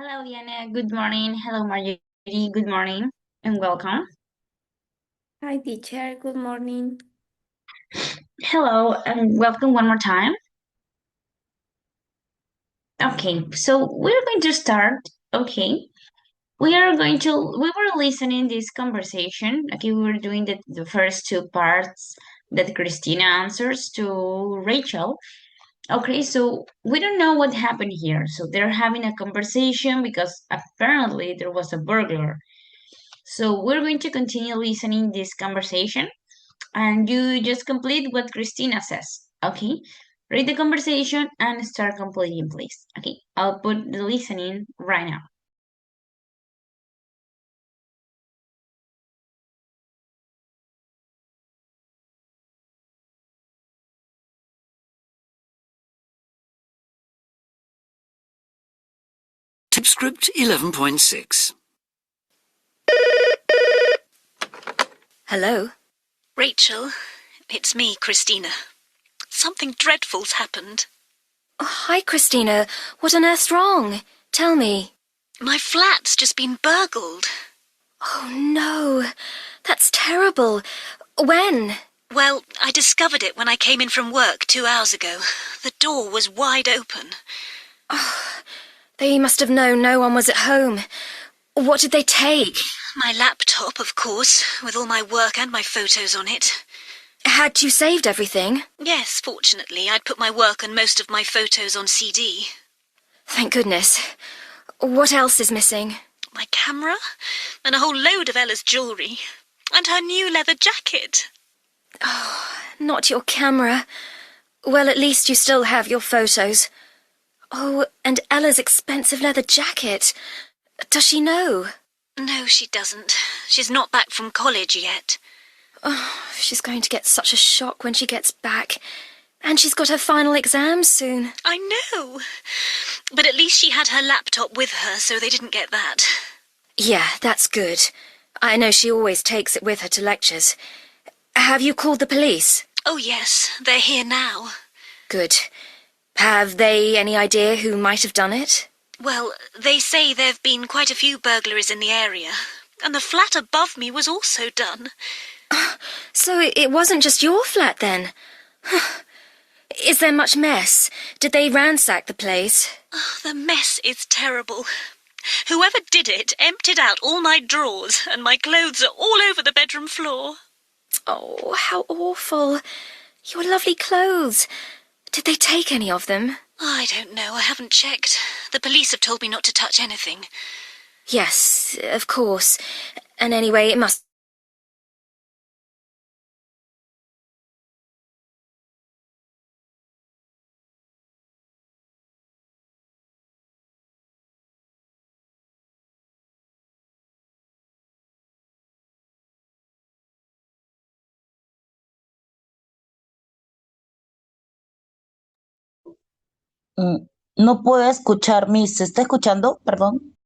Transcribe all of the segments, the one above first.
Hello, Diana. Good morning. Hello, Marjorie. Good morning and welcome. Hi, teacher. Good morning. Hello and welcome one more time. Okay, so we're going to start. Okay, we were listening this conversation. Okay, we were doing the first two parts that Christina answers to Rachel. Okay, so we don't know what happened here. So they're having a conversation because apparently there was a burglar. So we're going to continue listening this conversation and you just complete what Christina says. Okay? Read the conversation and start completing, please. Okay, I'll put the listening right now. Script 11.6. Hello? Rachel, it's me, Christina. Something dreadful's happened. Oh, hi, Christina. What on earth's wrong? Tell me. My flat's just been burgled. Oh, no. That's terrible. When? Well, I discovered it when I came in from work 2 hours ago. The door was wide open. They must have known no one was at home. What did they take? My laptop, of course, with all my work and my photos on it. Had you saved everything? Yes, fortunately, I'd put my work and most of my photos on CD. Thank goodness. What else is missing? My camera, and a whole load of Ella's jewellery, and her new leather jacket. Not your camera. Well, at least you still have your photos. Oh, and Ella's expensive leather jacket. Does she know? No, she doesn't. She's not back from college yet. Oh, she's going to get such a shock when she gets back. And she's got her final exam soon. I know. But at least she had her laptop with her, so they didn't get that. Yeah, that's good. I know she always takes it with her to lectures. Have you called the police? Oh, yes, they're here now. Good. Have they any idea who might have done it? Well, they say there have been quite a few burglaries in the area, and the flat above me was also done. So it wasn't just your flat then? Is there much mess? Did they ransack the place? Oh, the mess is terrible. Whoever did it emptied out all my drawers, and my clothes are all over the bedroom floor. Oh, how awful. Your lovely clothes. Did they take any of them? I don't know, I haven't checked. The police have told me not to touch anything. Yes, of course. And anyway, it must No puedo escuchar, Miss. ¿Se está escuchando? Perdón.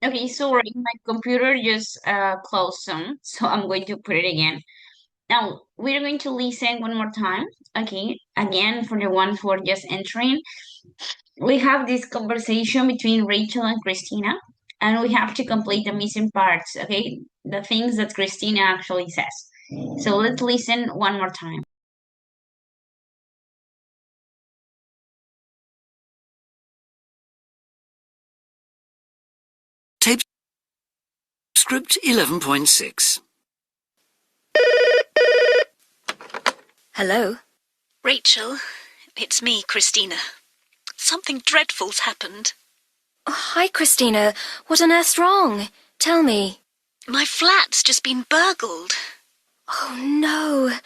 Okay, sorry, my computer just closed some, so I'm going to put it again. Now, we're going to listen one more time. Okay, again, for the ones who are just entering, we have this conversation between Rachel and Christina, and we have to complete the missing parts, okay? The things that Christina actually says. So let's listen one more time. Tape script 11.6. Hello? Rachel, it's me, Christina. Something dreadful's happened. Oh, hi, Christina. What on earth's wrong? Tell me. My flat's just been burgled. Oh, no.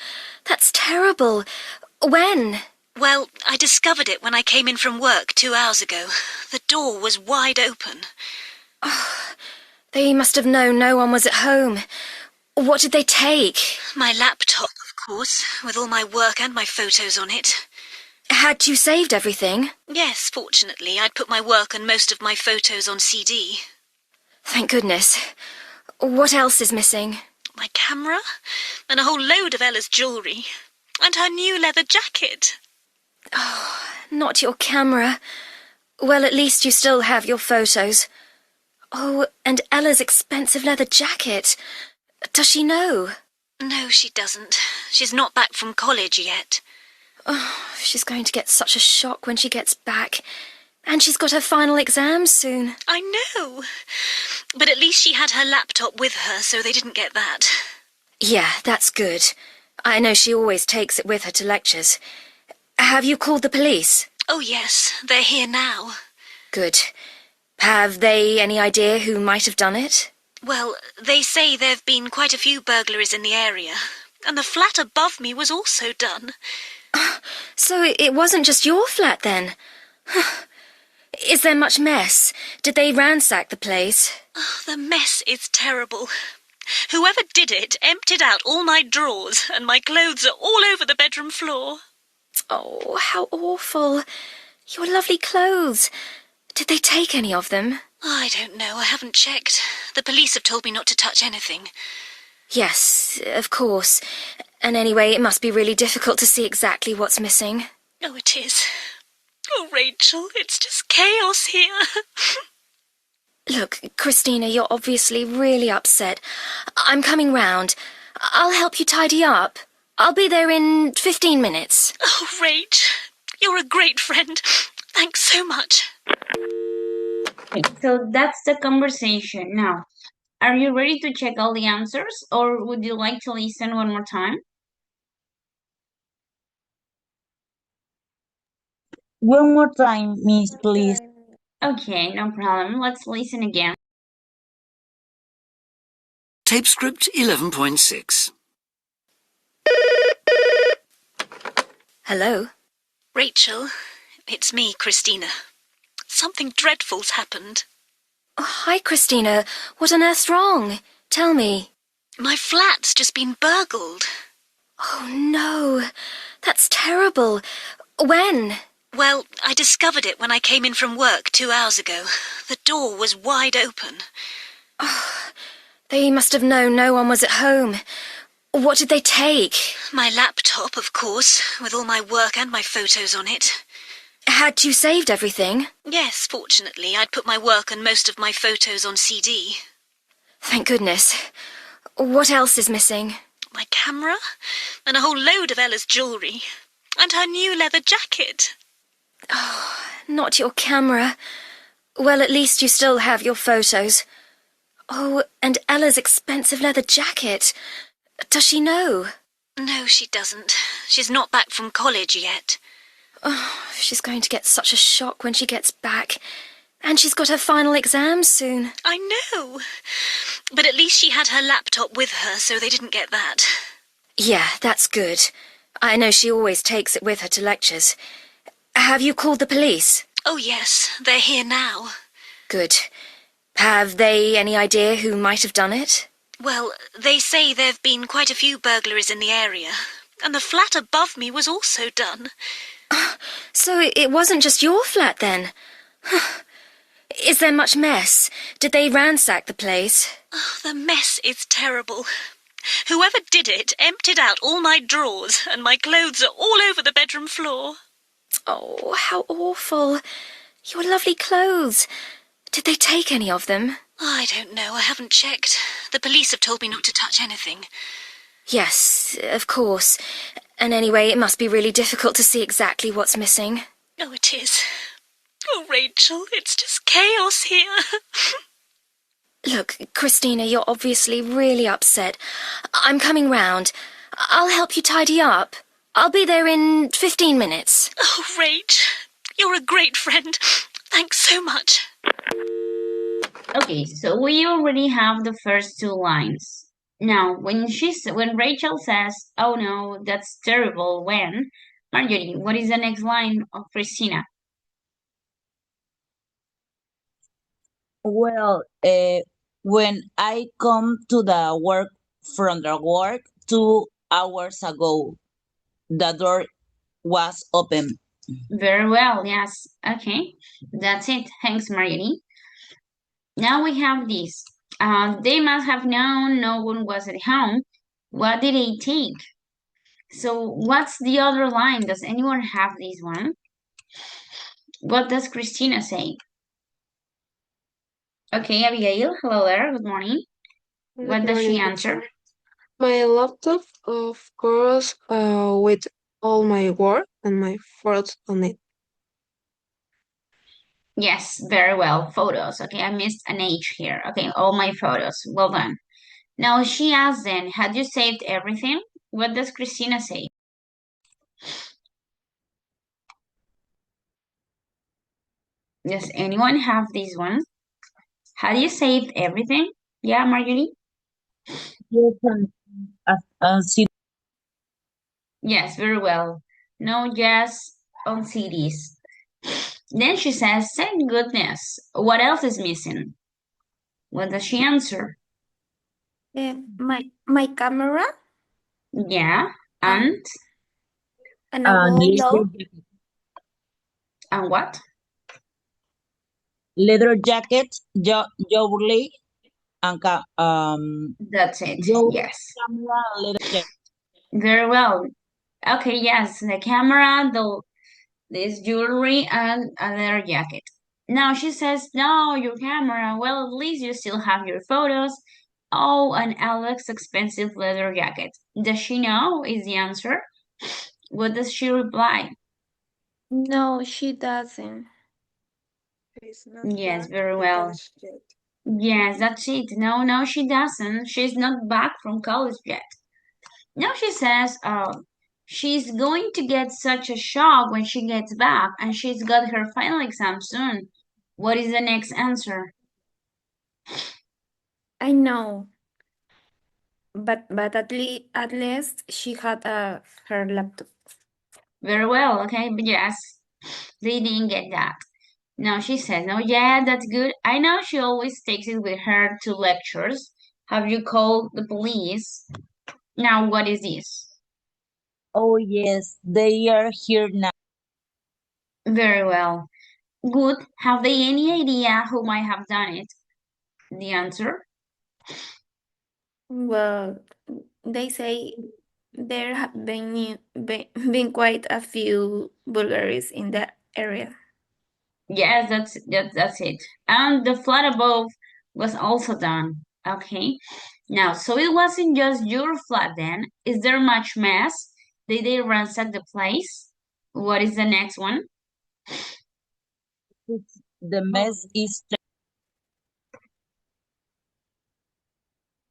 That's terrible. When? Well, I discovered it when I came in from work 2 hours ago. The door was wide open. They must have known no one was at home. What did they take? My laptop, of course, with all my work and my photos on it. Had you saved everything? Yes, fortunately, I'd put my work and most of my photos on CD. Thank goodness. What else is missing? My camera, and a whole load of Ella's jewellery, and her new leather jacket. Not your camera. Well, at least you still have your photos. Oh, and Ella's expensive leather jacket. Does she know? No, she doesn't. She's not back from college yet. Oh, she's going to get such a shock when she gets back. And she's got her final exams soon. I know. But at least she had her laptop with her, so they didn't get that. Yeah, that's good. I know she always takes it with her to lectures. Have you called the police? Oh, yes, they're here now. Good. Have they any idea who might have done it? Well, they say there have been quite a few burglaries in the area, and the flat above me was also done. So it wasn't just your flat then? Is there much mess? Did they ransack the place? Oh, the mess is terrible. Whoever did it emptied out all my drawers, and my clothes are all over the bedroom floor. Oh, how awful. Your lovely clothes. Did they take any of them? I don't know, I haven't checked. The police have told me not to touch anything. Yes, of course. And anyway, it must be really difficult to see exactly what's missing. Oh, it is. Oh, Rachel, it's just chaos here. Look, Christina, you're obviously really upset. I'm coming round. I'll help you tidy up. I'll be there in 15 minutes. Oh, Rach, you're a great friend. Thanks so much. Okay, so that's the conversation. Now, are you ready to check all the answers, or would you like to listen one more time? One more time, miss, please. Okay, no problem. Let's listen again. Tape script 11.6. Hello? Rachel, it's me, Christina. Something dreadful's happened. Oh, hi, Christina. What on earth's wrong? Tell me. My flat's just been burgled. Oh, no. That's terrible. When? Well, I discovered it when I came in from work 2 hours ago. The door was wide open. They must have known no one was at home. What did they take? My laptop, of course, with all my work and my photos on it. Had you saved everything? Yes, fortunately, I'd put my work and most of my photos on CD. Thank goodness. What else is missing? My camera, and a whole load of Ella's jewellery, and her new leather jacket. Not your camera. Well, at least you still have your photos. Oh, and Ella's expensive leather jacket. Does she know? No, she doesn't. She's not back from college yet. Oh, she's going to get such a shock when she gets back. And she's got her final exams soon. I know. But at least she had her laptop with her, so they didn't get that. Yeah, that's good. I know she always takes it with her to lectures. Have you called the police? Oh, yes, they're here now. Good. Have they any idea who might have done it? Well, they say there have been quite a few burglaries in the area, and the flat above me was also done. So it wasn't just your flat then? Is there much mess? Did they ransack the place? Oh, the mess is terrible. Whoever did it emptied out all my drawers, and my clothes are all over the bedroom floor. Oh, how awful. Your lovely clothes. Did they take any of them? I don't know, I haven't checked. The police have told me not to touch anything. Yes, of course. And anyway, it must be really difficult to see exactly what's missing. Oh, it is. Oh, Rachel, it's just chaos here. Look, Christina, you're obviously really upset. I'm coming round. I'll help you tidy up. I'll be there in 15 minutes. Oh, Rach, you're a great friend. Thanks so much. Okay, so we already have the first two lines. Now, when Rachel says, "Oh no, that's terrible," Marjorie, what is the next line of Christina? Well, when I come to the work from the work 2 hours ago, the door was open. Very well, yes. Okay, that's it. Thanks, Marjorie. Now we have this. They must have known no one was at home. What did they take? So what's the other line? Does anyone have this one? What does Christina say? Okay, Abigail, hello there, good morning. What does she answer? My laptop, of course, with all my work and my photos on it. Yes, very well, photos. Okay, I missed an H here. Okay, all my photos, well done. Now she asks then, had you saved everything? What does Christina say? Does anyone have this one? Had you saved everything? Yeah, Marjorie? Yes, see, Yes, very well. No, yes, on CDs. Then she says, thank goodness. What else is missing? What does she answer? My camera Yeah, and a leather wallet. jacket, and what? leather jacket, jewelry, and That's it. jewelry, Yes. camera, leather jacket. Very well. Okay, yes, the camera, this jewelry, and a leather jacket. Now she says, no, your camera. Well, at least you still have your photos. Oh, and Alex's expensive leather jacket. Does she know? Is the answer. What does she reply? No, she doesn't. She's not Yes, back very from well. college yet. Yes, that's it. No, no, she doesn't. She's not back from college yet. Now she says, she's going to get such a shock when she gets back, and she's got her final exam soon. What is the next answer? I know, but at least she had her laptop. Very well, okay, but yes, they didn't get that. Now she says, no, yeah, that's good. I know she always takes it with her to lectures. Have you called the police? Now, what is this? Oh, yes, they are here now. Very well. Good. Have they any idea who might have done it? The answer? Well, they say there have been quite a few burglaries in that area. Yes, that's it. And the flat above was also done. Okay. Now, so it wasn't just your flat then. Is there much mess? Did they ransack the place? What is the next one? The mess is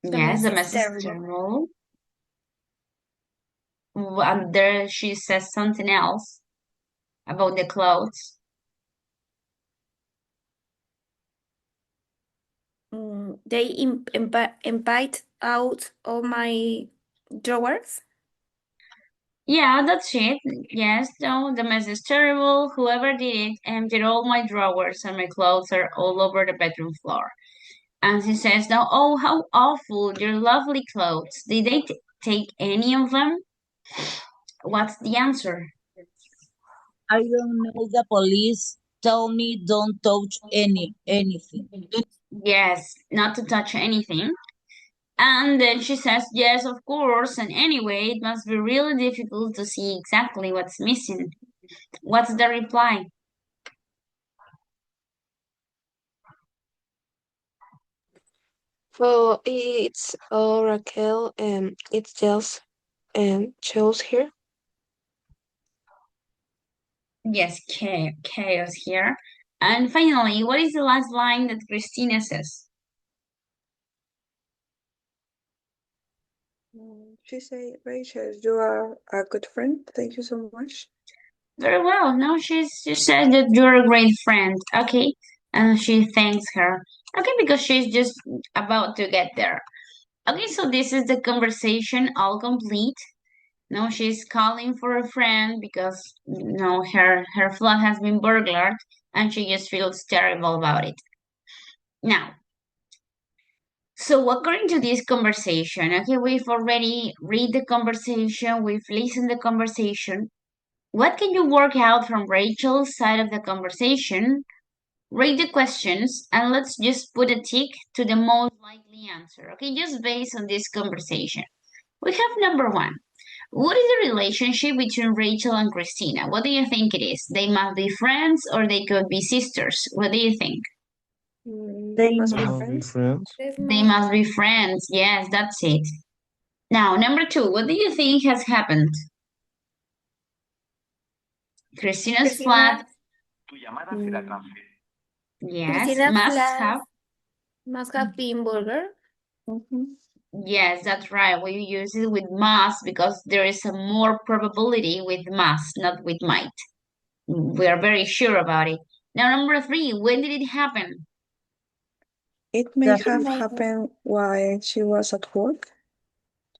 The Yes, mess the is mess is terrible. terrible. And there she says something else about the clothes. They emptied out all my drawers. Yeah, that's it. Yes, no, the mess is terrible. Whoever did it emptied all my drawers and my clothes are all over the bedroom floor. And she says, no, oh, how awful, your lovely clothes. Did they take any of them? What's the answer? I don't know the police tell me don't touch anything. Yes, not to touch anything. And then she says, yes, of course. And anyway, it must be really difficult to see exactly what's missing. What's the reply? Well, it's Raquel, and it's just shows here. Yes, chaos here. And finally, what is the last line that Christina says? She say, Rachel, you are a good friend. Thank you so much. Very well. No, she said that you're a great friend. Okay. And she thanks her. Okay, because she's just about to get there. Okay, so this is the conversation all complete. No, she's calling for a friend because her flat has been burglared and she just feels terrible about it. Now, so according to this conversation, okay, we've already read the conversation, we've listened the conversation. What can you work out from Rachel's side of the conversation? Read the questions and let's just put a tick to the most likely answer, okay, just based on this conversation. We have number one. What is the relationship between Rachel and Christina? What do you think it is? They must be friends or they could be sisters. What do you think? They They must be must Must be friends. friends. They must be friends. Yes, that's it. Now, number two, what do you think has happened? Christina's flat, Mm, yes, Christina's must class have. must have been burger. mhm. Yes, that's right. We use it with must because there is a more probability with must, not with might. We are very sure about it. Now, number three, when did it happen? It may the have happened while she was at work.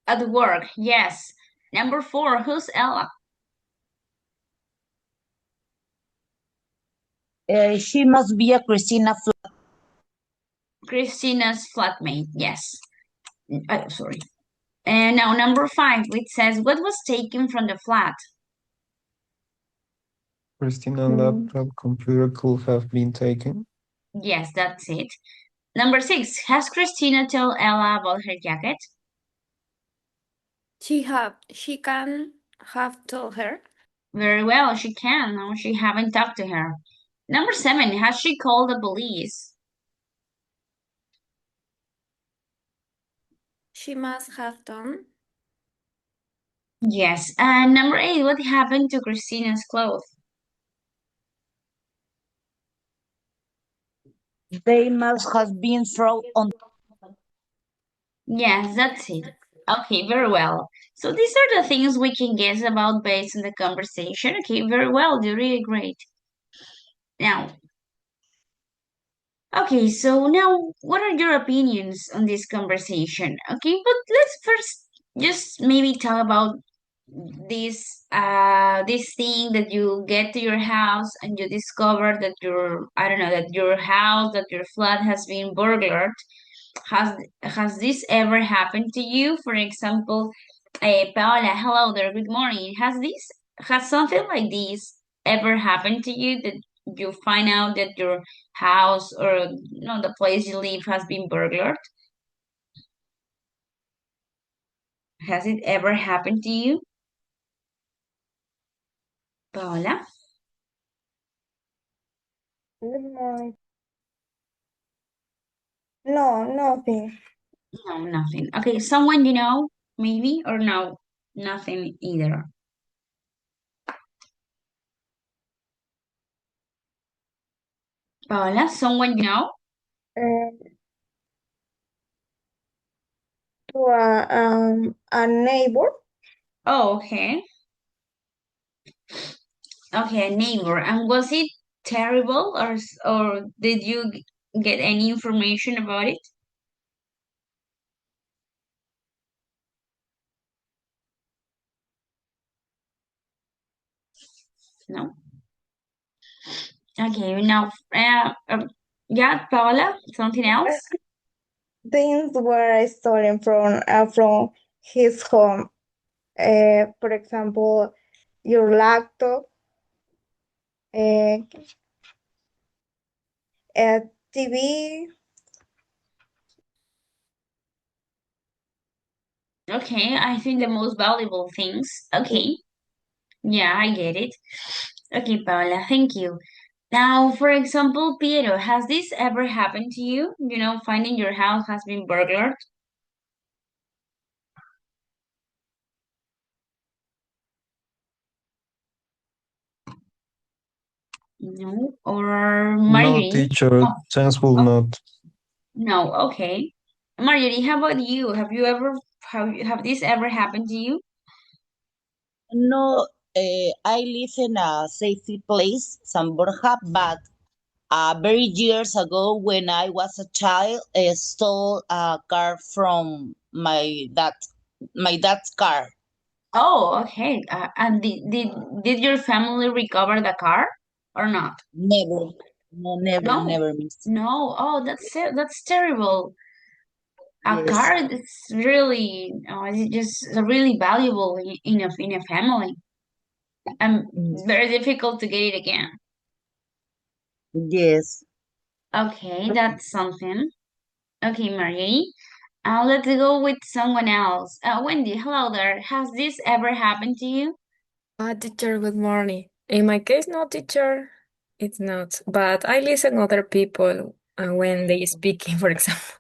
At work, yes. Number four, who's Ella? she must be a Christina Christina's flatmate, yes. Sorry. And now number five, which says, what was taken from the flat? Christina Mm, laptop computer could have been taken. Yes, that's it. Number six, has Christina told Ella about her jacket? She can have told her. Very well, she can. No, she haven't talked to her. Number seven, has she called the police? She must have done. Yes. And number eight, what happened to Christina's clothes? They must have been thrown on. Yes, that's it. Okay, very well. So these are the things we can guess about based on the conversation. Okay, very well. You're really great. Now, okay, so now what are your opinions on this conversation? Okay, but let's first just maybe talk about this thing that you get to your house and you discover that your I don't know that your house that your flat has been burglared. Has this ever happened to you? For example, Paola, hello there, good morning. Has something like this ever happened to you that you find out that your house or the place you live has been burglared? Has it ever happened to you, Paola? Good morning. No, nothing. No, nothing. Okay, someone you know, maybe, or no, nothing either. Paola, someone you know? Uh, to a neighbor. Oh, okay. Okay, a neighbor. And was it terrible or did you get any information about it? No. Okay, now, yeah, Paola, something else? Things were stolen from his home. For example, your laptop, uh, TV. Okay, I think the most valuable things. Okay, yeah, I get it. Okay, Paula, thank you. Now, for example, Piero, has this ever happened to you? You know, finding your house has been burglared? No? Or No, Marjorie? teacher, Oh, thankful oh, not. no, okay. Marjorie, how about you? Have this ever happened to you? No, I live in a safety place, San Borja, but very years ago when I was a child, I stole a car from my dad's car. Oh, okay. And did your family recover the car or not? Never, no, never, No, never missed. no. Oh, that's terrible. A Yes, car is really, it's just really valuable in a family, and yes, very difficult to get it again. yes. Okay, that's something. Okay, Marie. Let's go with someone else. Wendy, hello there. Has this ever happened to you? Teacher, good morning. In my case, no, teacher, it's not. But I listen other people when they speaking, for example.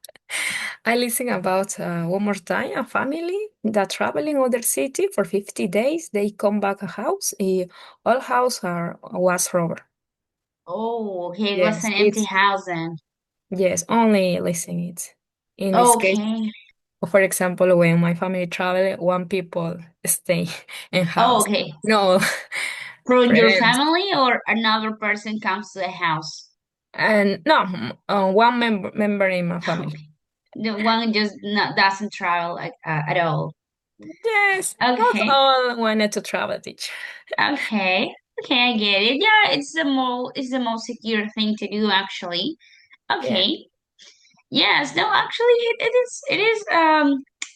I listen about one more time a family that traveling other city for 50 days. They come back a house. All house was robbed. Oh, okay, it was Yes, an empty it's house then. yes. Only listen it. In this case, Okay. for example, when my family travel, one people stay in Oh, house. okay. No, From your friends. family or another person comes to the house? And no, one member in my family. Okay. The one just not, doesn't travel like at all. Yes, not Okay. all wanted to travel, teacher. Okay. Okay, I get it. Yeah, it's the most secure thing to do actually. Yeah. Okay. Yes, no, actually it is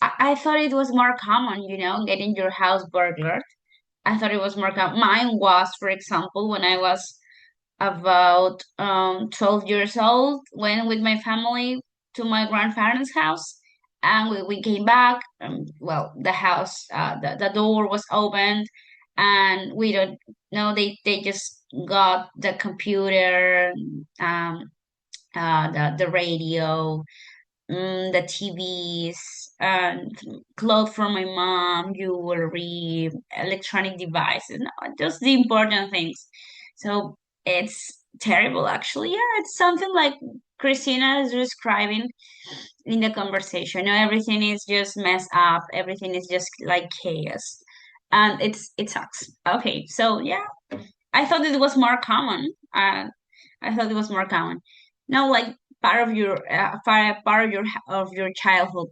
I thought it was more common, you know, getting your house burglared. I thought it was more common. Mine was, for example, when I was about 12 years old, went with my family to my grandparents' house, and we came back. Well, the house, the door was opened, and we don't know, they just got the computer, the radio, the TVs, and clothes from my mom, jewelry, electronic devices, no, just the important things. So it's terrible, actually. Yeah, it's something like Christina is describing in the conversation. You know, everything is just messed up. Everything is just like chaos, and it sucks. Okay, so yeah, I thought it was more common. I thought it was more common. No, like part of your childhood.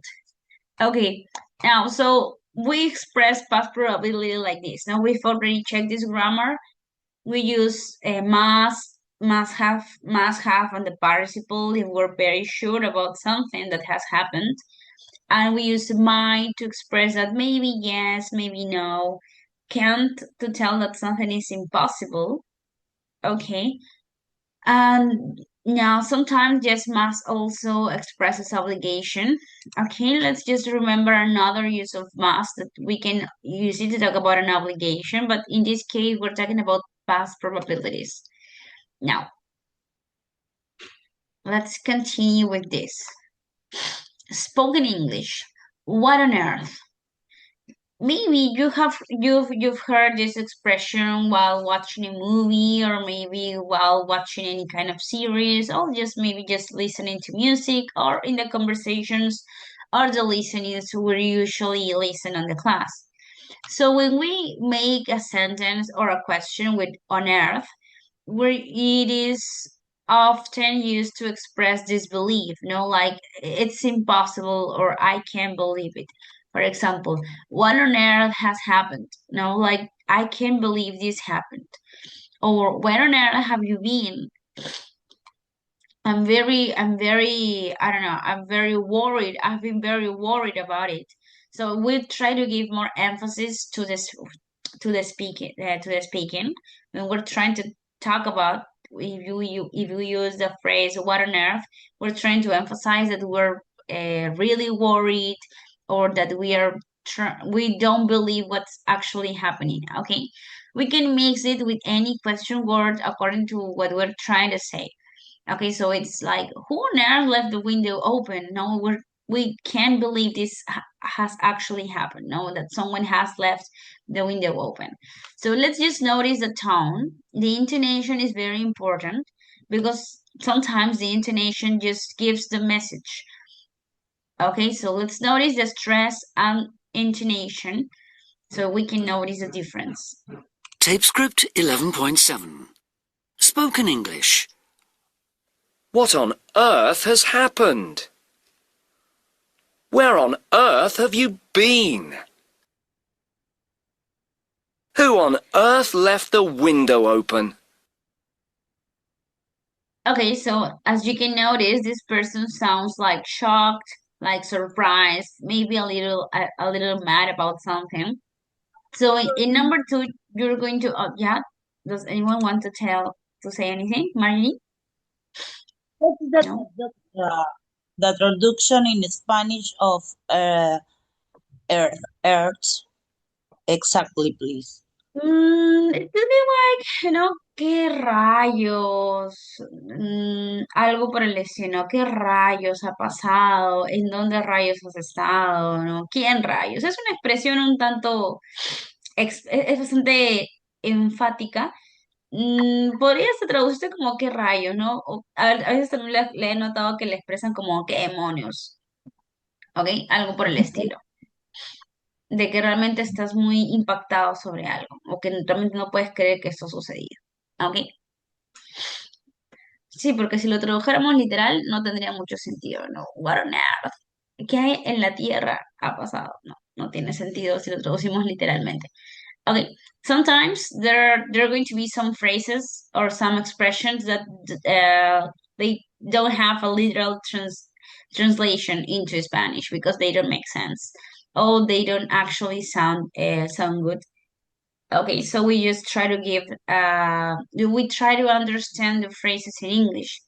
Okay, now so we express past probability like this. Now we've already checked this grammar. We use must have, and the participle if we're very sure about something that has happened, and we use might to express that maybe yes, maybe no. Can't to tell that something is impossible. Okay. And now sometimes just must also expresses obligation. Okay, let's just remember another use of must that we can use it to talk about an obligation, but in this case we're talking about past probabilities. Now, let's continue with this. Spoken English. What on earth? Maybe you've heard this expression while watching a movie, or maybe while watching any kind of series, or just maybe just listening to music, or in the conversations or the listenings we usually listen on the class. So when we make a sentence or a question with on earth, where it is often used to express disbelief, like it's impossible or I can't believe it. For example, what on earth has happened? Like I can't believe this happened. Or where on earth have you been? I don't know, I'm very worried. I've been very worried about it. So we try to give more emphasis to the speaking when we're trying to talk about if you use the phrase "what on earth," we're trying to emphasize that we're really worried or that we don't believe what's actually happening. Okay, we can mix it with any question word according to what we're trying to say. Okay, so it's like, who on earth left the window open? No, we can't believe this has actually happened. No, that someone has left the window open. So let's just notice the tone. The intonation is very important because sometimes the intonation just gives the message. Okay, so let's notice the stress and intonation so we can notice the difference. Tape script 11.7. Spoken English. What on earth has happened? Where on earth have you been? Who on earth left the window open? Okay, so as you can notice, this person sounds like shocked, like surprised, maybe a little mad about something. So in number two, you're going to yeah. Does anyone want to say anything, Marjorie? What is the, No. the traduction in Spanish of earth? Exactly, please. It could be like, ¿qué rayos? Algo por el estilo, ¿no? ¿Qué rayos ha pasado? ¿En dónde rayos has estado? ¿No? ¿Quién rayos? Es una expresión un tanto, es bastante enfática. Podría se traducirse como qué rayos, ¿no? A veces también le he notado que le expresan como qué demonios, ¿ok? Algo por el estilo de que realmente estás muy impactado sobre algo o que realmente no puedes creer que esto sucedió. ¿Ok? Sí, porque si lo tradujéramos literal no tendría mucho sentido, ¿no? What on earth? ¿Qué hay en la tierra ha pasado? No, no tiene sentido si lo traducimos literalmente. Okay, sometimes there are going to be some phrases or some expressions that they don't have a literal translation into Spanish because they don't make sense. Oh, they don't actually sound good. Okay, so we just try to we try to understand the phrases in English.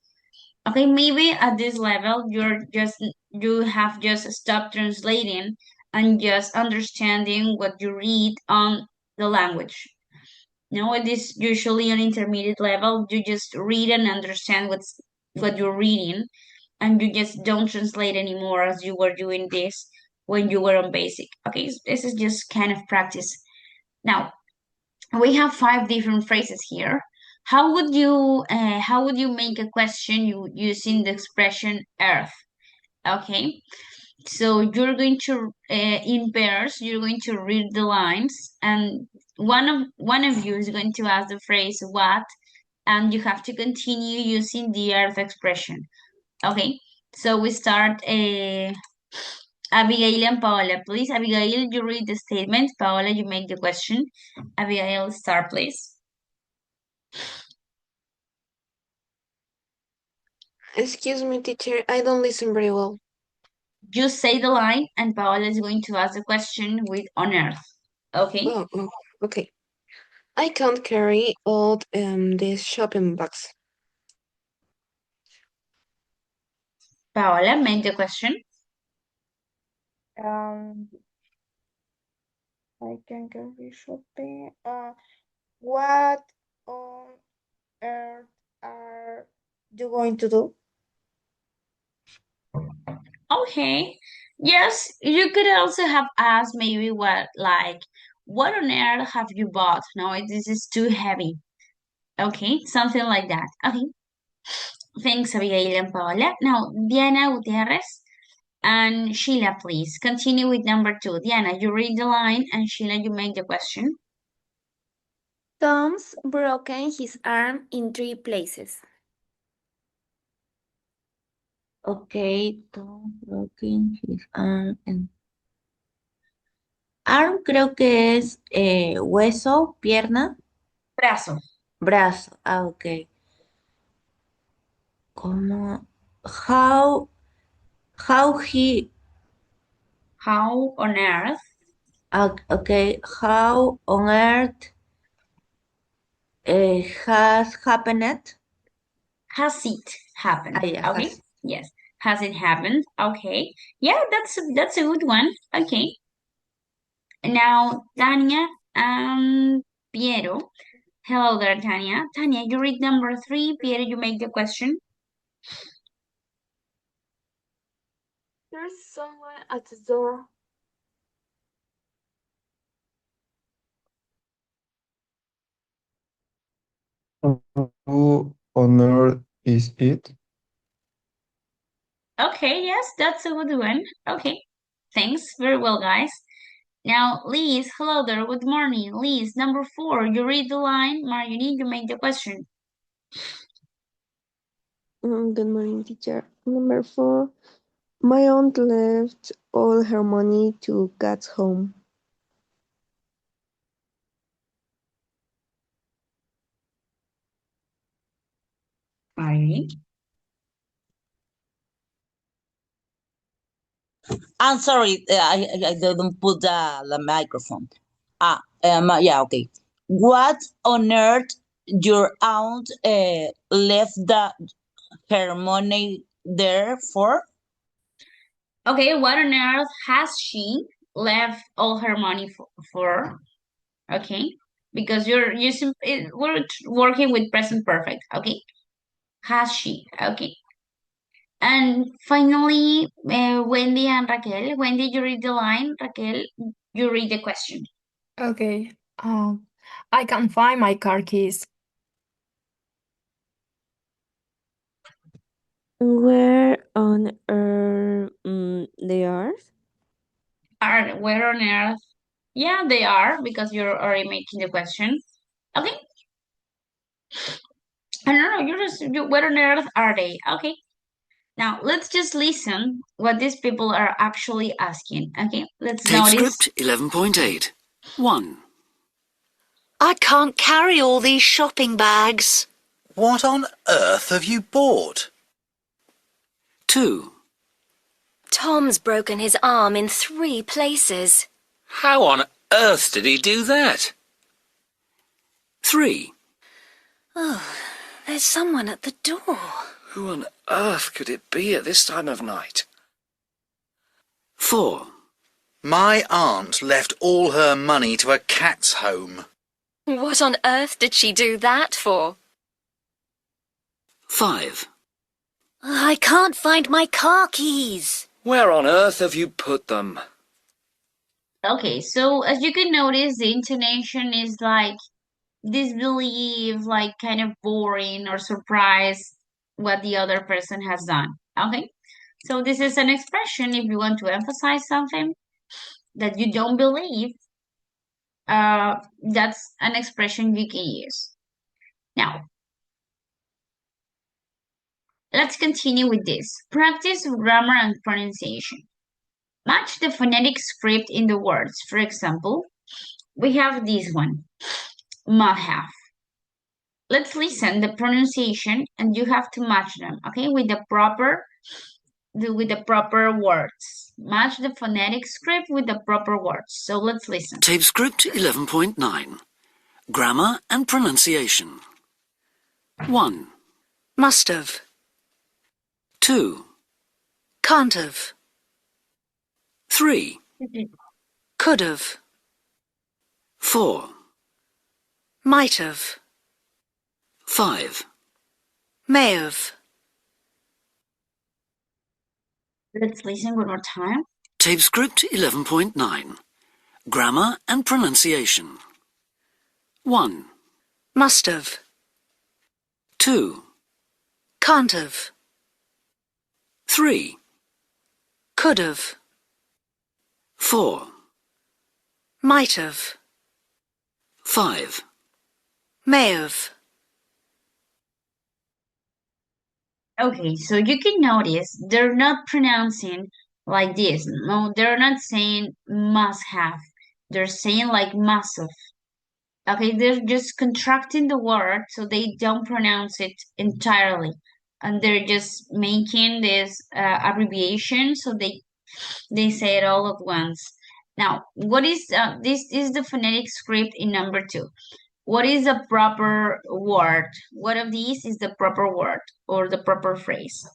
Okay, maybe at this level you have just stopped translating and just understanding what you read on the language. At this usually an intermediate level, you just read and understand what you're reading, and you just don't translate anymore as you were doing this when you were on basic. Okay, so this is just kind of practice. Now, we have five different phrases here. How would you make a question using the expression earth? Okay, so you're going to in pairs you're going to read the lines, and one of you is going to ask the phrase what, and you have to continue using the earth expression. Okay, so we start Abigail and Paola, please. Abigail, you read the statement. Paola, you make the question. Abigail, start, please. Excuse me, teacher, I don't listen very well. Just say the line, and Paola is going to ask the question with on earth. Okay? Oh, okay. I can't carry all these shopping bags. Paola, make the question. I can go shopping. What on earth are you going to do? Okay. Yes, you could also have asked maybe what on earth have you bought? No, this is too heavy. Okay, something like that. Okay. Thanks, Abigail and Paola. Now, Diana Gutierrez and Sheila, please. Continue with number two. Diana, you read the line, and Sheila, you make the question. Tom's broken his arm in 3 places. Okay, Tom broken his arm. Arm creo que es hueso, pierna, Brazo. brazo. Ah, ok. ¿Cómo? How he, How on earth okay, how on earth has happened? Has it happened? yeah, Okay. Yes. Has it happened? Okay. Yeah, that's a good one. Okay. Now, Tanya and Piero. Hello there, Tanya. Tanya, you read number 3. Piero, you make the question. There's someone at the door. Who on earth is it? Okay, yes, that's a good one. Okay. Thanks. Very well, guys. Now, Liz, hello there. Good morning. Liz, number 4. You read the line. Marjorie, you make the question. Good morning, teacher. Number 4. My aunt left all her money to Cat's home. Marjorie. I'm sorry, I didn't put the microphone. Yeah, okay. What on earth your aunt left her money there for? Okay, what on earth has she left all her money for? Okay, because you're using we're working with present perfect. Okay, has she? Okay, and finally, Wendy and Raquel. Wendy, you read the line. Raquel, you read the question. Okay. I can't find my car keys. Where on earth they are? Are where on earth? Yeah, they are because you're already making the question. Okay. I don't know. Where on earth are they? Okay. Now let's just listen what these people are actually asking. Okay. Let's Tape notice. script 11.8. 1. I can't carry all these shopping bags. What on earth have you bought? 2. Tom's broken his arm in 3 places. How on earth did he do that? 3. Oh, there's someone at the door. Who on earth could it be at this time of night? 4. My aunt left all her money to a cat's home. What on earth did she do that for? 5. I can't find my car keys. Where on earth have you put them? Okay, so as you can notice, the intonation is like disbelief, like kind of boring or surprised what the other person has done. Okay, so this is an expression if you want to emphasize something that you don't believe, that's an expression you can use. Now, let's continue with this. Practice grammar and pronunciation. Match the phonetic script in the words. For example, we have this one, might have. Let's listen the pronunciation and you have to match them, okay, with the proper words. Match the phonetic script with the proper words. So let's listen. Tape script 11.9. Grammar and pronunciation. 1. Must have. 2. Can't have. 3. Could have. 4. Might have. 5. May have. Let's listen one more time. Tape script 11.9. Grammar and pronunciation. 1. Must have. 2. Can't have. 3. Could have. 4. Might have. 5. May have. Okay, so you can notice they're not pronouncing like this. No, they're not saying must have. They're saying like must have. Okay, they're just contracting the word so they don't pronounce it entirely. And they're just making this abbreviation so they say it all at once. Now, what is this is the phonetic script in number 2. what is the proper word? What of these is the proper word or the proper phrase?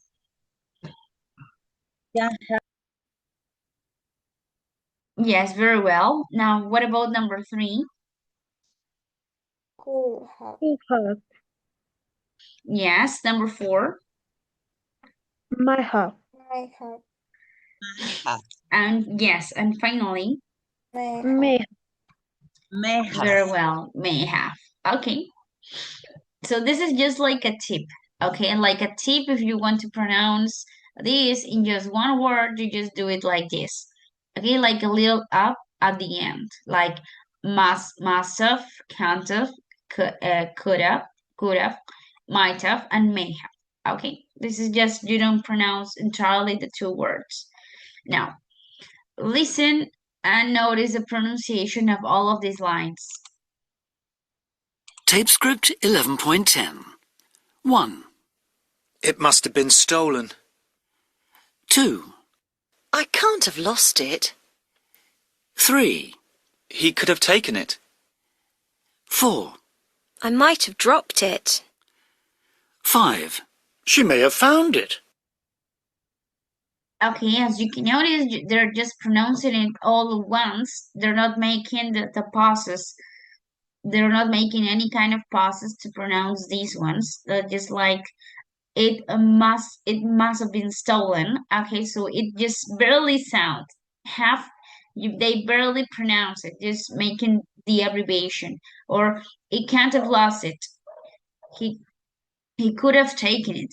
Yeah. Yes, very well. Now, what about number 3? Could have. Could have. Yes, number 4. Might have. Might have. Have. And yes, and finally, May May have. May have. very well, may have. Okay. So this is just like a tip, okay? And like a tip, if you want to pronounce this in just one word, you just do it like this, okay? Like a little up at the end, like must have, can't have, could have, might have, and may have. Okay, this is just you don't pronounce entirely the two words. Now, listen and notice the pronunciation of all of these lines. Tape script 11.10. 1, It must have been stolen. 2, I can't have lost it. 3, He could have taken it. 4, I might have dropped it. 5. She may have found it. Okay, as you can notice, they're just pronouncing it all at once. They're not making the pauses. They're not making any kind of pauses to pronounce these ones. They're just like it must have been stolen. Okay, so it just barely sounds. They barely pronounce it, just making the abbreviation. Or it can't have lost it. He he could have taken it.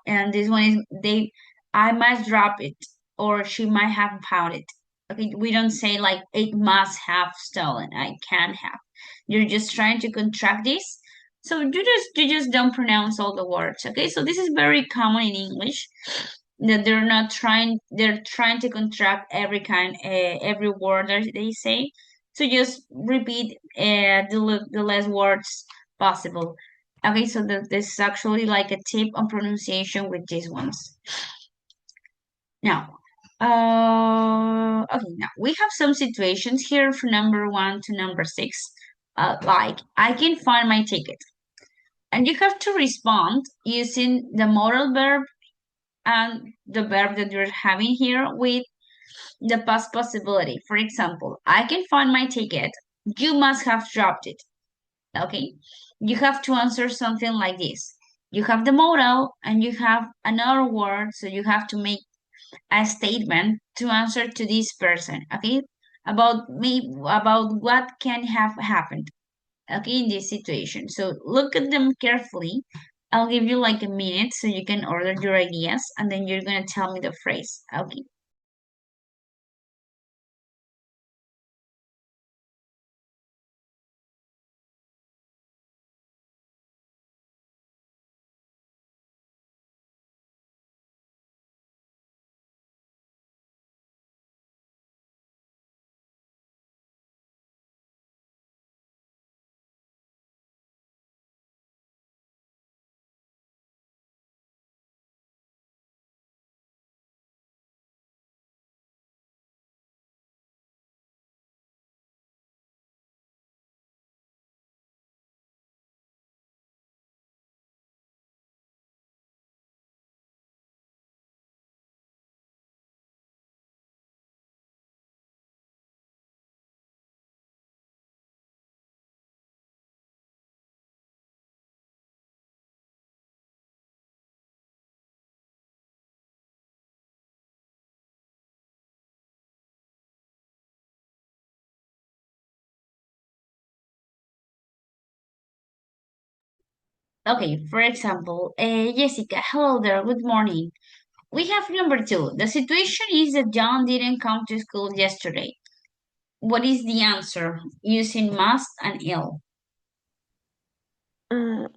And this one is I must drop it, or she might have found it. Okay, we don't say like it must have stolen. I can have. You're just trying to contract this. So you just don't pronounce all the words. Okay, so this is very common in English that they're trying to contract every word that they say. So just repeat the less words possible. Okay, so this is actually like a tip on pronunciation with these ones. Now, okay, now we have some situations here from number 1 to number 6. Like, I can find my ticket. And you have to respond using the modal verb and the verb that you're having here with the past possibility. For example, I can find my ticket. You must have dropped it. Okay, you have to answer something like this. You have the modal and you have another word, so you have to make a statement to answer to this person, okay, about what can have happened, okay, in this situation. So look at them carefully. I'll give you like a minute so you can order your ideas, and then you're gonna tell me the phrase. Okay. Okay, for example, Jessica, hello there, good morning. We have number 2. The situation is that John didn't come to school yesterday. What is the answer using must and ill? Uh,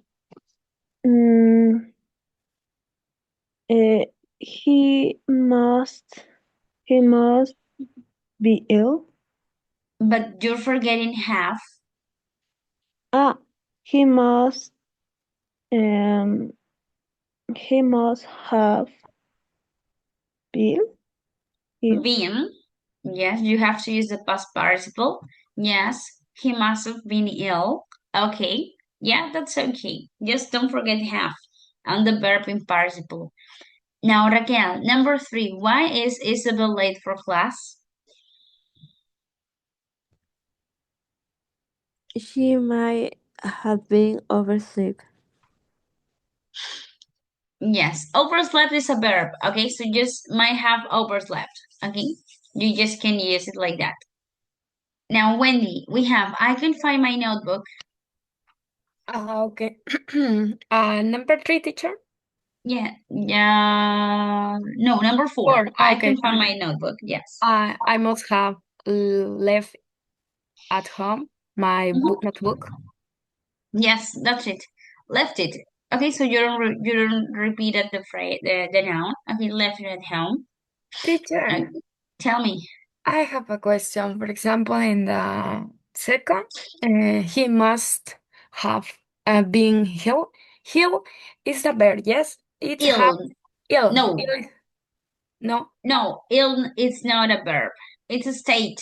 mm, uh, he must he must be ill. But you're forgetting have. Ah, he must um he must have been ill. Been. Yes, you have to use the past participle. Yes, he must have been ill. Okay. Yeah, that's okay. Just don't forget have and the verb in participle. Now, Raquel, number 3. Why is Isabel late for class? She might have been oversleep. Yes, overslept is a verb. Okay, so just might have overslept. Okay, you just can use it like that. Now, Wendy, we have I can find my notebook. Okay. Number 3, teacher? Yeah, yeah. No, number 4. 4. I Okay, can find sorry. my notebook. Yes. I must have left at home my Mhm. notebook. Yes, that's it. Left it. Okay, so you don't repeat at the phrase the noun. Okay, left it at home. Teacher, Tell me. I have a question. For example, in the second, he must have been healed. Heal is the verb, yes? It's have Ill. ill. No, Ill. No? no. Ill is not a verb. It's a state.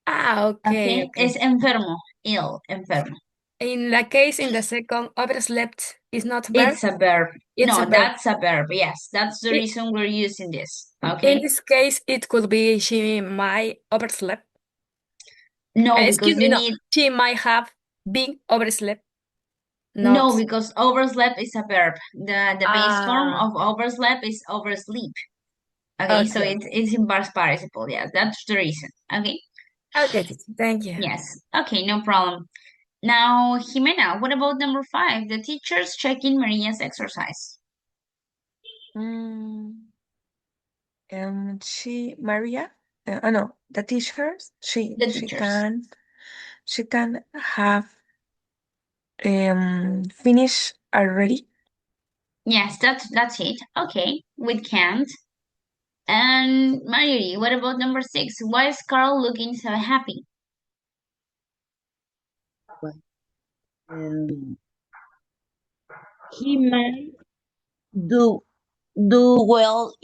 Ah, okay, Okay, okay. es enfermo. Ill, enfermo. In the case, in the second, overslept is not verb, It's a verb. it's a No, verb. that's a verb. Yes, that's the I- reason we're using this. In Okay. this case, it could be she might overslept. No, Excuse because me, you no. need She might have been overslept. no, Not. because overslept is a verb. The base form Ah, of overslept is oversleep. Okay, so okay. it's in past participle. Yeah, that's the reason. Okay. Okay, teacher, thank you. Yes. Okay, no problem. Now, Jimena, what about number 5? The teacher's checking Maria's exercise. Mm, Maria, no, the teachers, The teachers. she can have finished already. Yes, that's it. Okay, with can't. And Marjorie, what about number 6? Why is Carl looking so happy? Um, he might do do well.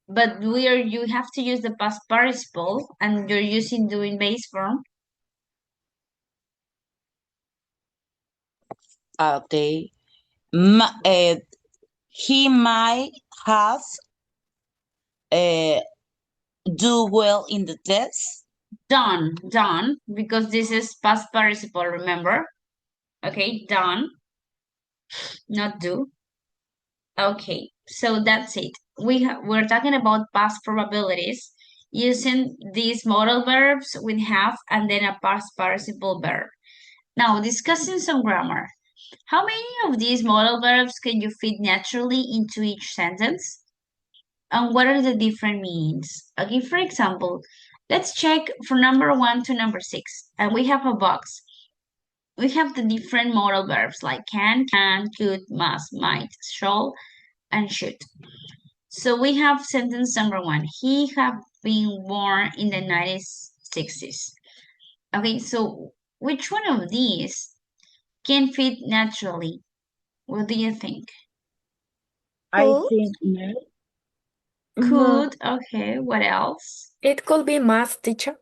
But you have to use the past participle and you're using doing base form. Okay. Ma- uh, he might have uh, do well in the test. Done, because this is past participle, remember? Okay, done, not do. Okay, so that's it. We're talking about past probabilities using these modal verbs with have and then a past participle verb. Now, discussing some grammar. How many of these modal verbs can you fit naturally into each sentence? And what are the different meanings? Okay, for example, let's check from number 1 to number 6. And we have a box. We have the different modal verbs like can, could, must, might, shall, and should. So we have sentence number 1. He have been born in the 1960s. Okay, so which one of these can fit naturally? What do you think? I Cool. think no. Could, okay, what else? It could be math, teacher.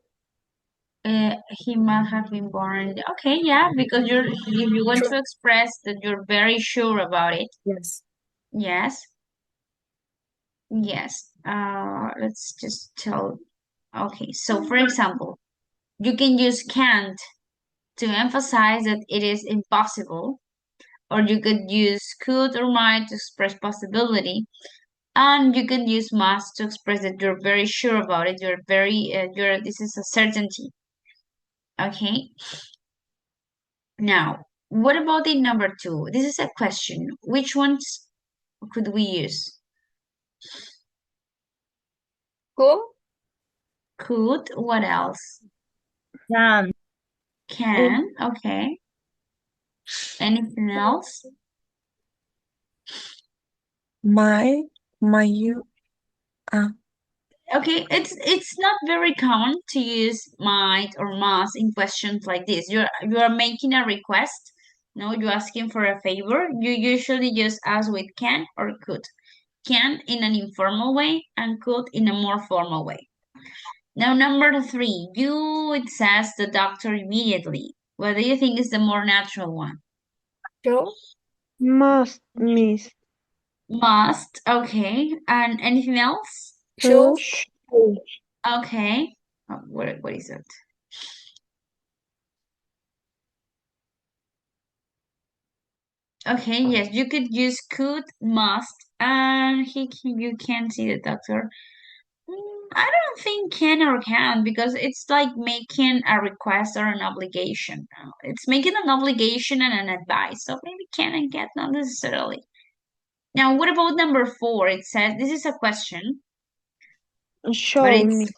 He must have been born. Okay, yeah, because if you want True. to express that you're very sure about it. Yes. Yes, yes. Let's just tell. Okay, so for example, you can use can't to emphasize that it is impossible, or you could use could or might to express possibility, and you can use must to express that you're very sure about it. This is a certainty. Okay. Now, what about the number 2? This is a question. Which ones could we use? Cool. Could, what else? Can. Can, okay. Anything else? My you Okay, it's not very common to use might or must in questions like this. You are making a request. No, you're asking for a favor. You usually just ask with can or could. Can in an informal way and could in a more formal way. Now, number 3, it says the doctor immediately. What do you think is the more natural one? Show? Must, miss. Must, okay. And anything else? Should? Should. Okay. Oh, what is it? Okay, yes, you could use could, must, and you can see the doctor. I don't think can or can because it's like making a request or an obligation. It's making an obligation and an advice, so maybe can and can not necessarily. Now, what about number 4? It says this is a question, but Show me.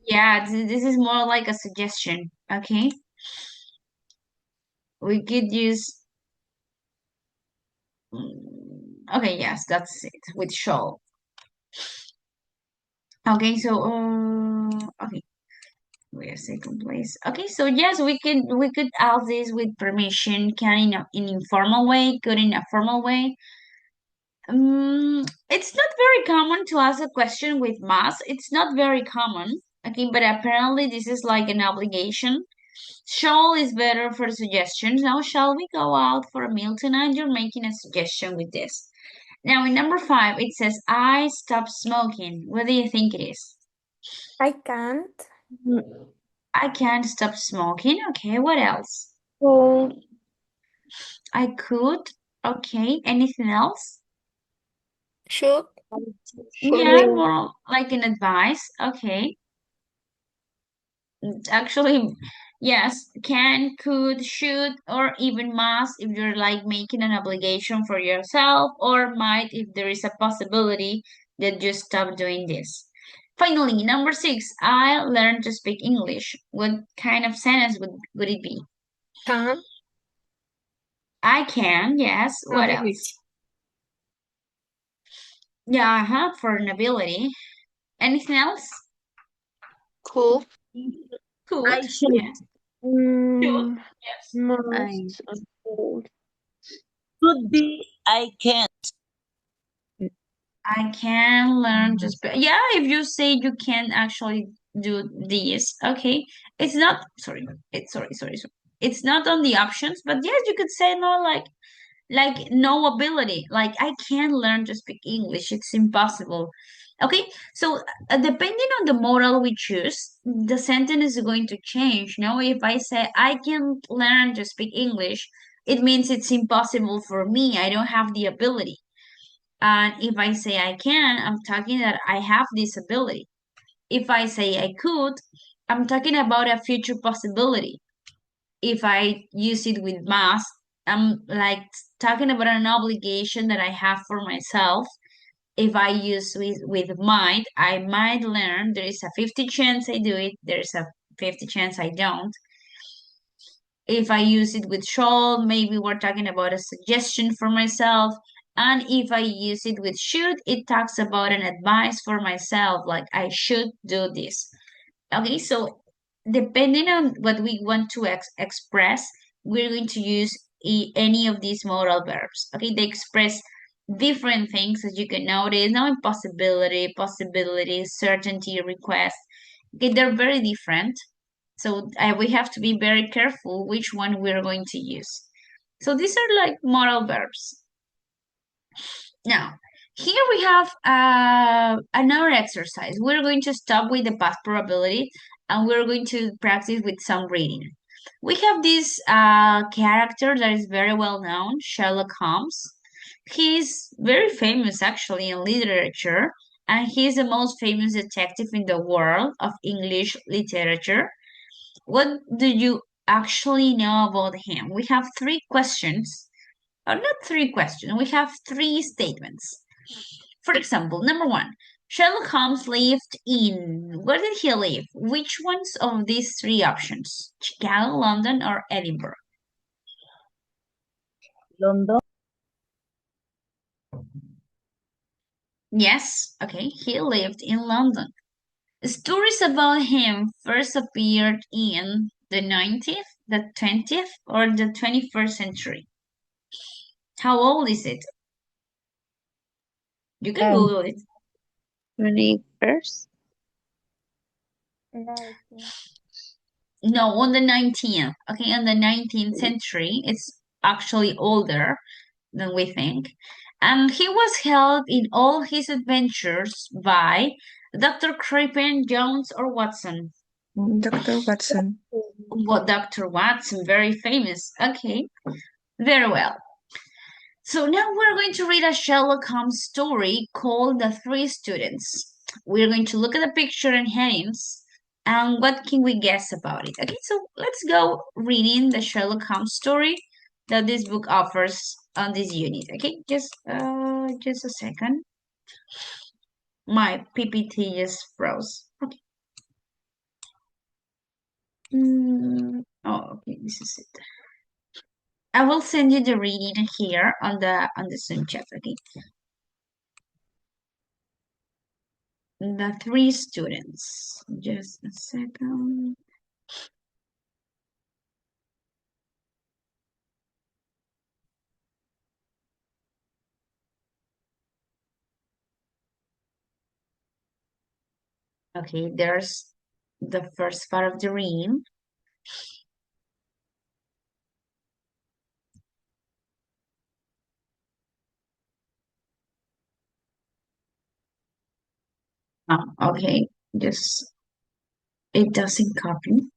yeah, this is more like a suggestion. Okay, we could use. Okay, yes, that's it with shall. Okay, so okay, we are second place. Okay, so yes, we could add this with permission, can in informal way, could in a formal way. It's not very common to ask a question with must. It's not very common. Okay, but apparently this is like an obligation. Shall is better for suggestions. Now, shall we go out for a meal tonight? You're making a suggestion with this. Now, in number 5, it says, I stopped smoking. What do you think it is? I can't. I can't stop smoking. Okay, what else? Could. I could. Okay, anything else? Should? Yeah, more like an advice. Okay. Actually, yes, can, could, should, or even must if you're like making an obligation for yourself, or might if there is a possibility that you stop doing this. Finally, number 6, I learned to speak English. What kind of sentence would it be? Can? I can, yes. What Ability. else? Yeah, for an ability. Anything else? Could? Could, I should. yeah. Should, yes. Must. Could. Could be I can. I can learn to speak. Yeah, if you say you can actually do this, okay. It's not sorry. It's sorry. It's not on the options, but yes, you could say no, like no ability. Like I can learn to speak English. It's impossible. Okay, so depending on the model we choose, the sentence is going to change. Now, if I say I can learn to speak English, it means it's impossible for me. I don't have the ability. And if I say I can, I'm talking that I have this ability. If I say I could, I'm talking about a future possibility. If I use it with must, I'm like talking about an obligation that I have for myself. If I use with might, I might learn. There is a 50 chance I do it. There's a 50 chance I don't. If I use it with shall, maybe we're talking about a suggestion for myself. And if I use it with should, it talks about an advice for myself, like I should do this. Okay, so depending on what we want to express, we're going to use any of these modal verbs. Okay, they express different things as you can notice. Now, impossibility, possibility, certainty, request. Okay, they're very different. So we have to be very careful which one we're going to use. So these are like modal verbs. Now, here we have another exercise. We're going to stop with the past probability and we're going to practice with some reading. We have this character that is very well known, Sherlock Holmes. He's very famous actually in literature and he's the most famous detective in the world of English literature. What do you actually know about him? We have 3 questions, or not 3 questions, we have 3 statements. For example, number 1, Sherlock Holmes lived in, where did he live? Which ones of these 3 options? Chicago, London, or Edinburgh? London. Yes, okay, he lived in London. Stories about him first appeared in the 19th, the 20th, or the 21st century. How old is it? You can Google it. 21st. 19. No, on the 19th. Okay, on the 19th century. It's actually older than we think. And he was helped in all his adventures by Dr. Crippen, Jones, or Watson. Dr. Watson. What Dr. Watson, very famous. Okay, very well. So now we're going to read a Sherlock Holmes story called The Three Students. We're going to look at the picture and headings and what can we guess about it. Okay, so let's go reading the Sherlock Holmes story that this book offers on this unit. Okay, just a second. My PPT just froze. Okay. Oh, okay, this is it. I will send you the reading here on the Zoom chat. Okay. The three students. Just a second. Okay, there's the first part of the reading. Okay, just it doesn't copy.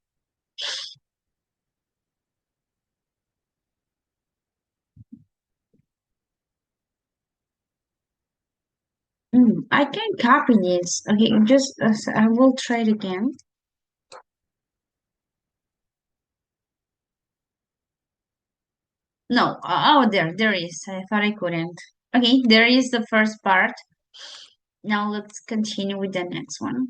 I can copy this. Okay, just I will try it again. No, oh, there is. I thought I couldn't. Okay, there is the first part. Now let's continue with the next one.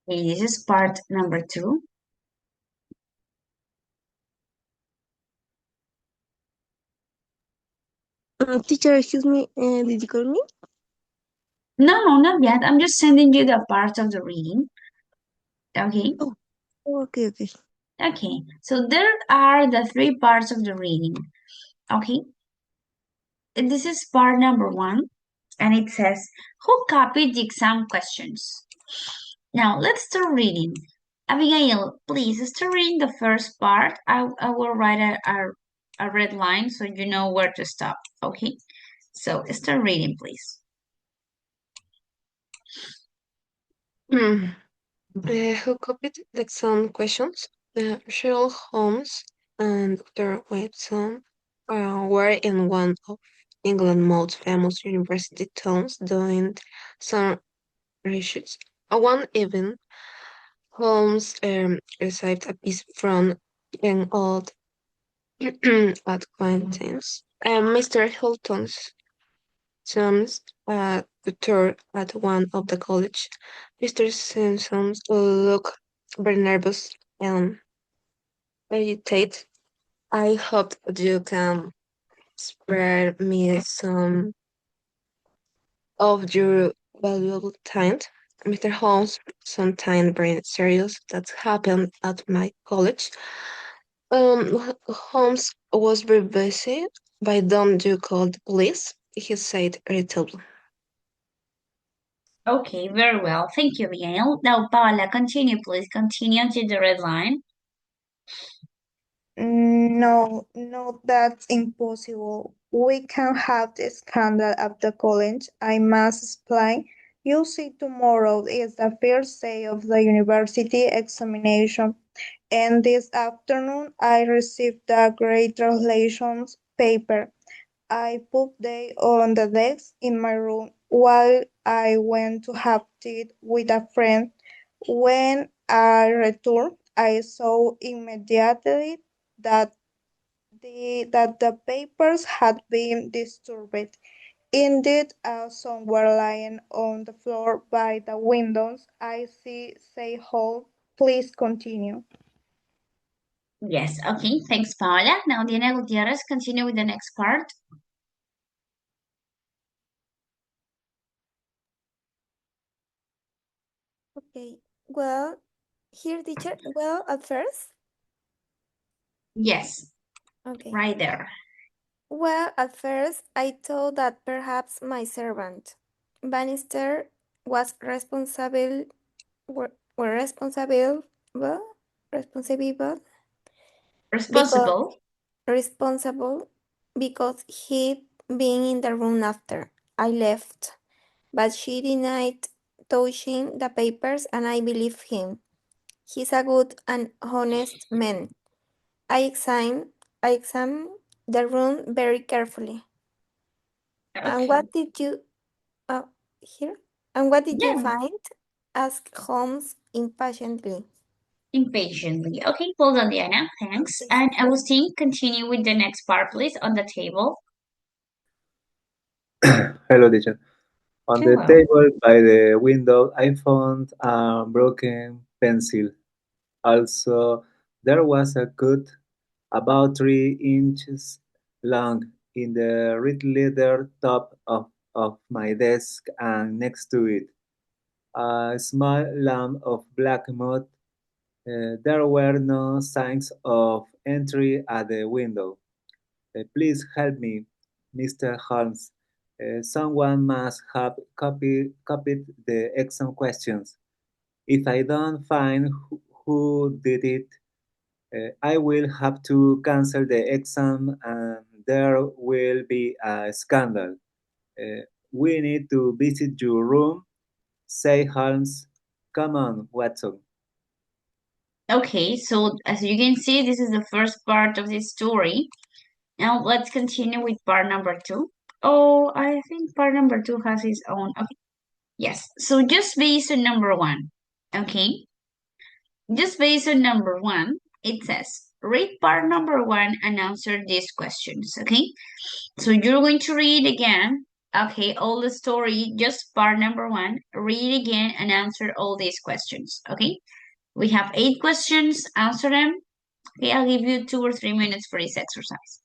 Okay, this is part number 2. Teacher, excuse me, did you call me? No, not yet. I'm just sending you the part of the reading. Okay. Oh, okay, okay. Okay, so there are the 3 parts of the reading. Okay, and this is part number 1, and it says, who copied the exam questions? Now let's start reading. Abigail, please start reading the first part. I will write a red line so you know where to stop. Okay, so start reading, please. Who copied the exam questions? Sherlock Holmes and Dr. Watson were in one of England's most famous university towns doing some research. One evening, Holmes received a piece from an old acquaintance, Mr. Hilton's son's tutor at one of the college. Mr. Simpson looked very nervous and agitated. I hope you can spare me some of your valuable time. Mr. Holmes, something very serious that happened at my college. Holmes was very busy. Why don't you call the police? He said irritably. Okay, very well. Thank you, Abigail. Now, Paula, continue, please. Continue to the red line. No, no, that's impossible. We can have the scandal at the college. I must explain. You see, tomorrow is the first day of the university examination, and this afternoon I received the great translations paper. I put them on the desk in my room while I went to have tea with a friend. When I returned, I saw immediately that the papers had been disturbed. Indeed, some were lying on the floor by the windows. I see, say, hold. Please continue. Yes, okay. Thanks, Paula. Now, Diana Gutierrez, continue with the next part. Okay, well, Here, teacher. Well, at first. Yes, Okay. right there. Well, at first, I thought that perhaps my servant, Bannister, was were well, responsible because Responsible. responsible because he'd been in the room after I left, but she denied touching the papers, and I believe him. He's a good and honest man. I examined the room very carefully. And Okay. what did you uh, here? And what did you Yeah, find? Asked Holmes impatiently. impatiently. Okay, hold on, Diana. Thanks. Okay. And Agustin, continue with the next part, please, on the table. Hello, teacher. On the Hello. table by the window, I found a broken pencil. Also, there was a cut about 3 inches long in the red leather top of my desk, and next to it, a small lump of black mud. There were no signs of entry at the window. Please help me, Mr. Holmes. Someone must have copied the exam questions. If I don't find who did it, I will have to cancel the exam and there will be a scandal. We need to visit your room, say Holmes. Come on, Watson. Okay, so as you can see, this is the first part of this story. Now let's continue with part number two. Oh, I think part number two has its own. Okay, yes. So just based on number one, okay, just based on number one, it says read part number one and answer these questions. Okay, so you're going to read again. Okay, all the story, just part number one. Read again and answer all these questions. Okay, we have 8 questions. Answer them. Okay, I'll give you 2 or 3 minutes for this exercise.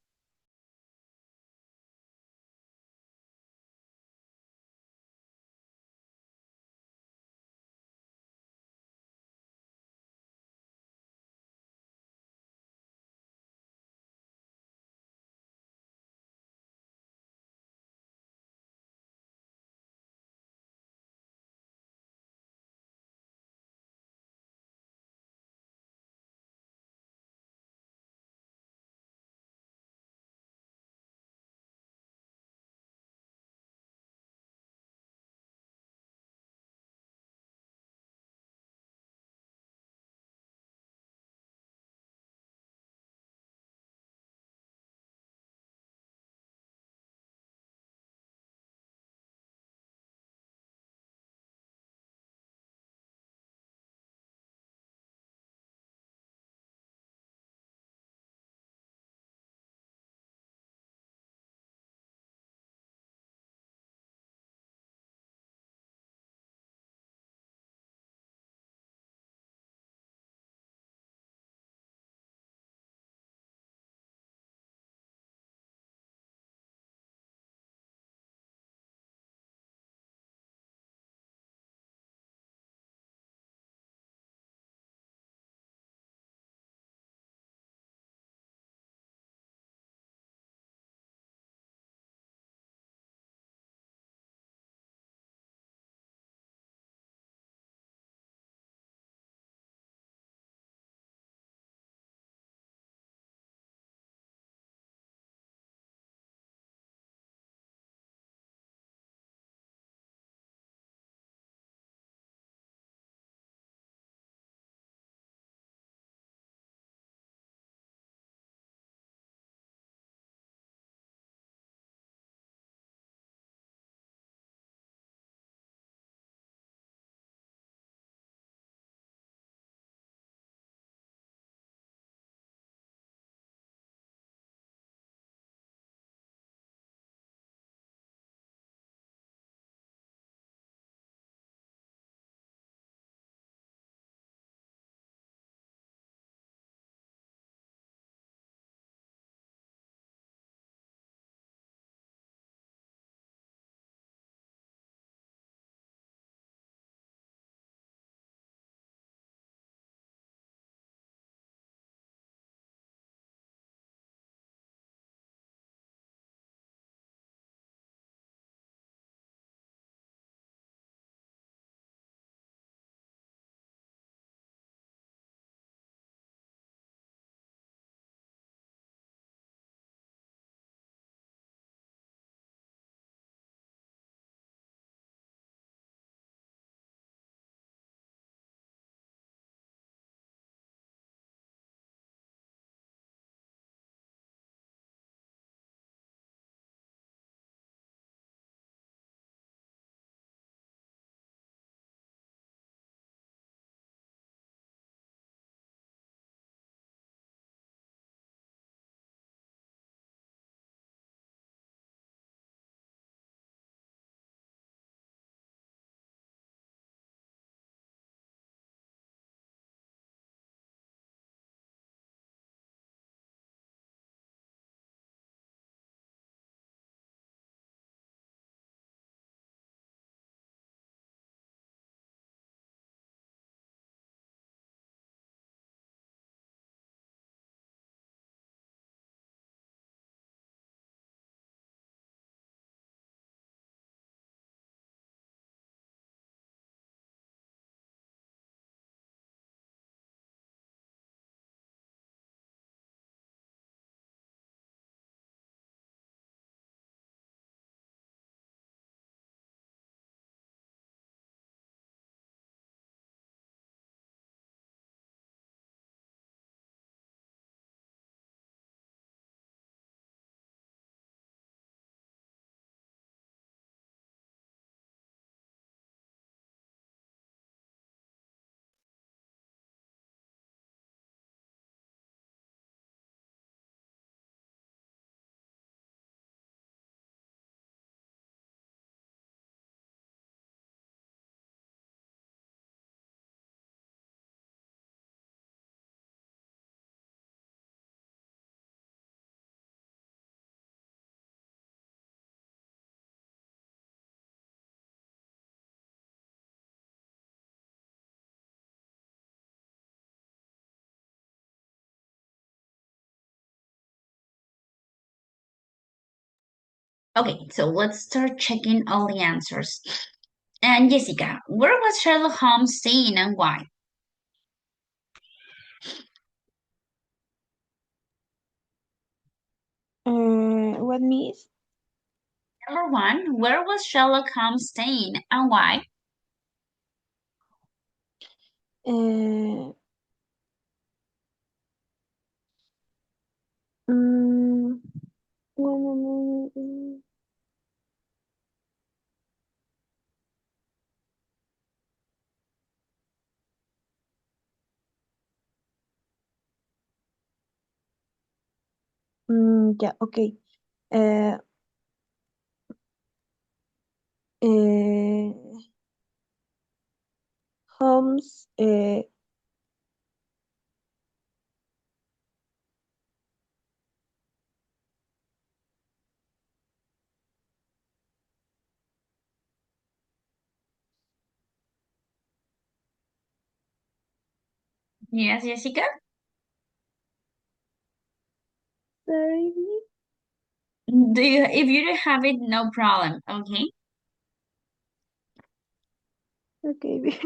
Okay, so let's start checking all the answers. And Jessica, where was Sherlock Holmes staying and why? What means? Number one, where was Sherlock Holmes staying and why? Uh, mm, yeah, okay. Uh, uh, Holmes, Yes, Jessica? sorry, If you don't have it, no problem, okay? okay.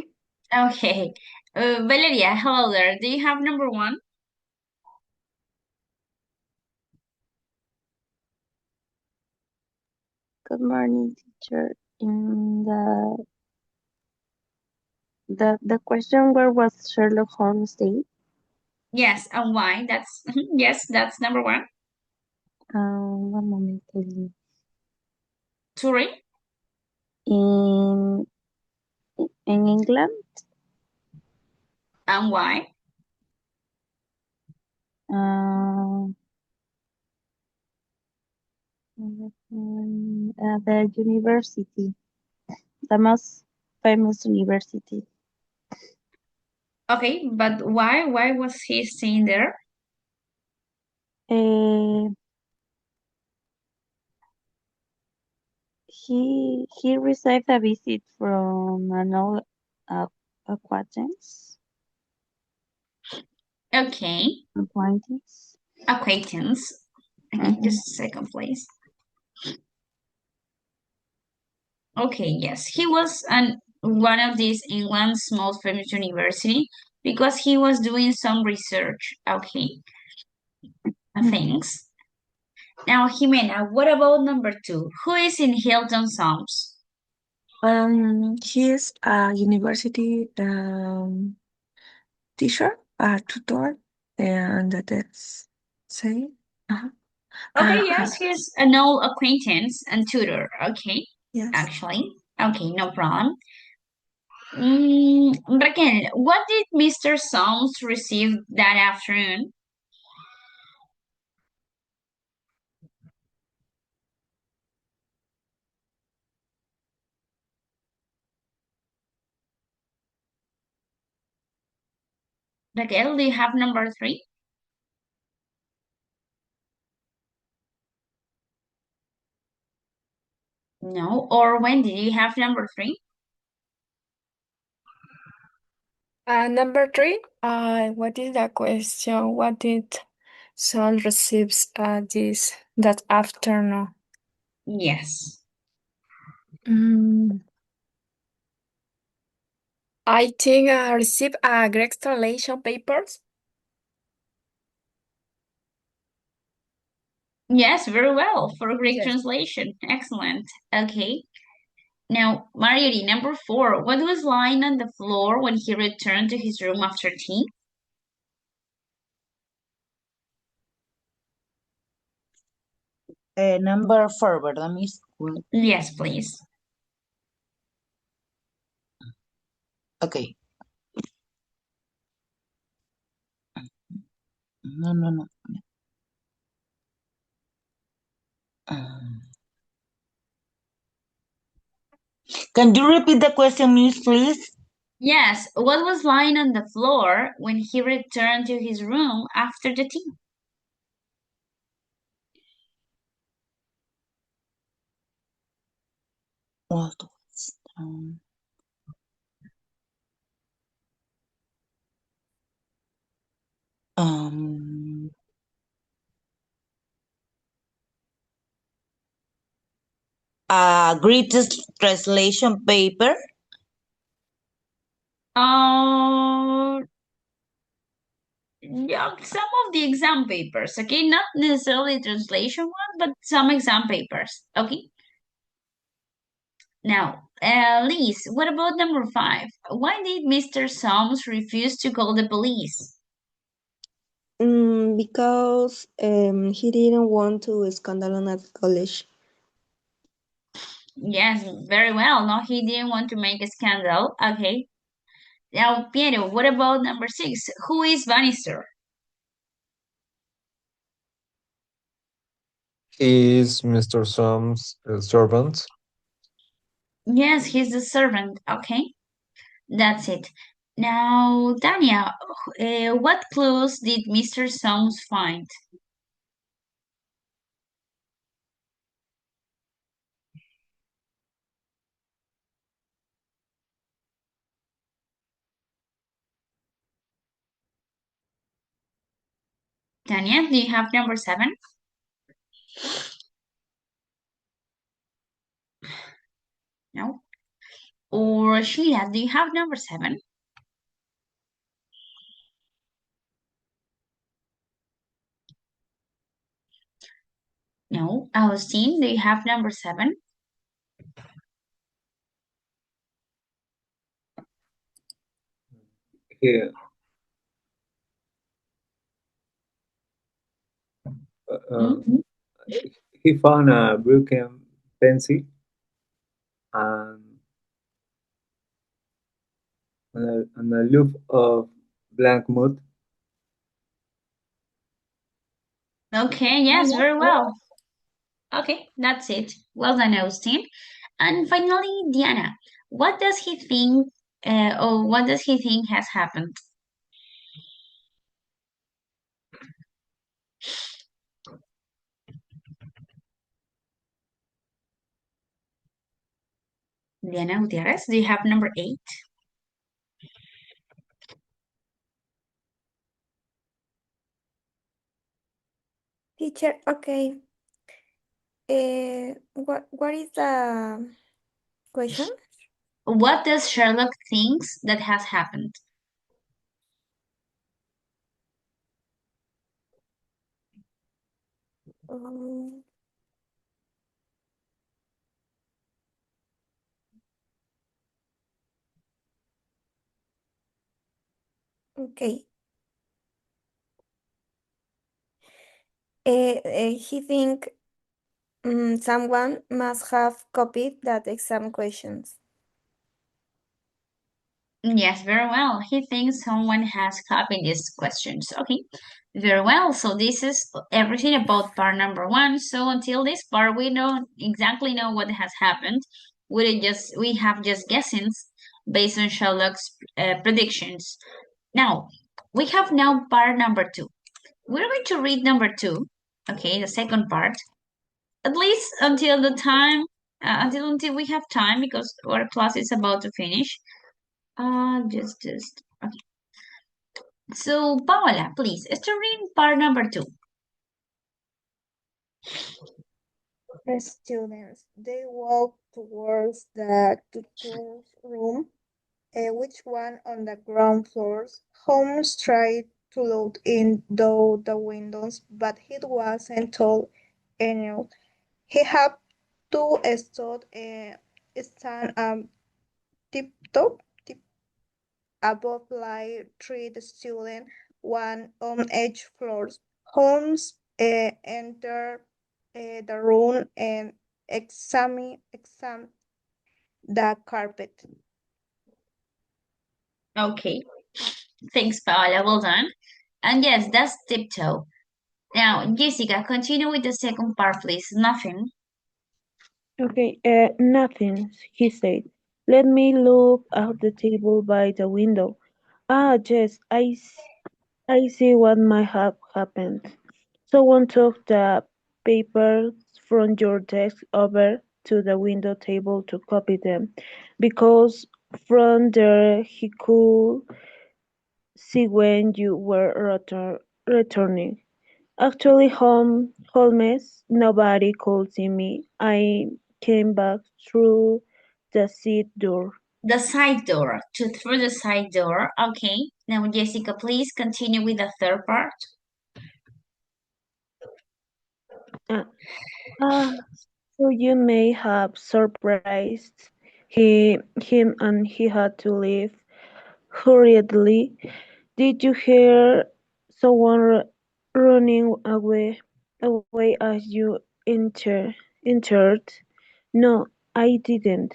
Okay. Valeria, hello there. Do you have number one? Good morning, teacher. In the question, where was Sherlock Holmes staying? Yes, and why? That's yes, that's number one. One moment, please. Sorry? In England, And why? uh, the university, the most famous university. Okay, but why? Why was he staying there? Uh, he received a visit from an old uh, acquaintance. Okay, Acquaintance. acquaintance. Okay, Mhm. just a second, please. Okay, yes, he was one of these England's most famous university because he was doing some research. Okay, thanks. Now, Jimena, what about number two? Who is in Hilton Psalms? He is a university teacher, a tutor, and that's say. Uh-huh. Okay, Uh, yes, he's an old acquaintance and tutor. Okay, yes. actually. Okay, no problem. Raquel, what did Mr. Solms receive that afternoon? Raquel, do you have number three? No. Or Wendy, do you have number three? Number three, what is the question? What did Son receives that afternoon? Yes. Mm, I think I received Greek translation papers. Yes, very well. For Greek Yes. translation. Excellent. Okay. Now, Marjorie, number four. What was lying on the floor when he returned to his room after tea? Number four, ¿verdad, Miss? Yes, please. Okay. No, no, no. Um, Can you repeat the question, Miss, please? Yes, what was lying on the floor when he returned to his room after the tea? What was, um, a greatest translation paper? Yeah, some of the exam papers, okay? Not necessarily translation one, but some exam papers, okay? Now, Liz, what about number 5? Why did Mr. Soms refuse to call the police? Because he didn't want to scandal at college. Yes, very well. No, he didn't want to make a scandal. Okay. Now, Piero, what about number 6? Who is Bannister? He is Mr. Som's servant. Yes, he's the servant. Okay, that's it. Now, Tanya, what clues did Mr. Soms find? Tanya, do you have number 7? No. Or Sheila, do you have number 7? No. Austin, do you have number 7? He, Mhm. he found a broken pencil and, and a loop of blank mud. Okay, yes, very well. Okay, that's it. Well done, Austin. And finally, Diana, what does he think, or what does he think has happened? Diana Gutierrez, do you have number 8? Teacher, okay. What is the question? What does Sherlock thinks that has happened? Um, okay. He think someone must have copied that exam questions. Yes, very well. He thinks someone has copied these questions. Okay, very well. So this is everything about part number 1. So until this part, we don't exactly know what has happened. We have just guessings based on Sherlock's predictions. Now we have now part number 2. We're going to read number 2. Okay, the second part. At least until the time, until we have time, because our class is about to finish. Just okay. So, Paola, please, start reading part number 2. The students, they walk towards the tutor's room, which one on the ground floors. Holmes tried to look in though the windows, but he wasn't told any. He had to stand tiptoe above like three students, one on each floor. Holmes entered the room and examined the carpet. Okay, thanks, Paola. Well done. And yes, that's tiptoe. Now, Jessica, continue with the second part, please. Nothing. Okay, nothing, he said. Let me look at the table by the window. Ah, yes, I see what might have happened. Someone took the papers from your desk over to the window table to copy them, because from there he could see when you were returning. Actually, Holmes, nobody could see me. came back through the side door. The side door, through the side door. Okay. Now, Jessica, please continue with the third part. Ah, ah, so you may have surprised him and he had to leave hurriedly. Did you hear someone running away as you entered? No, I didn't.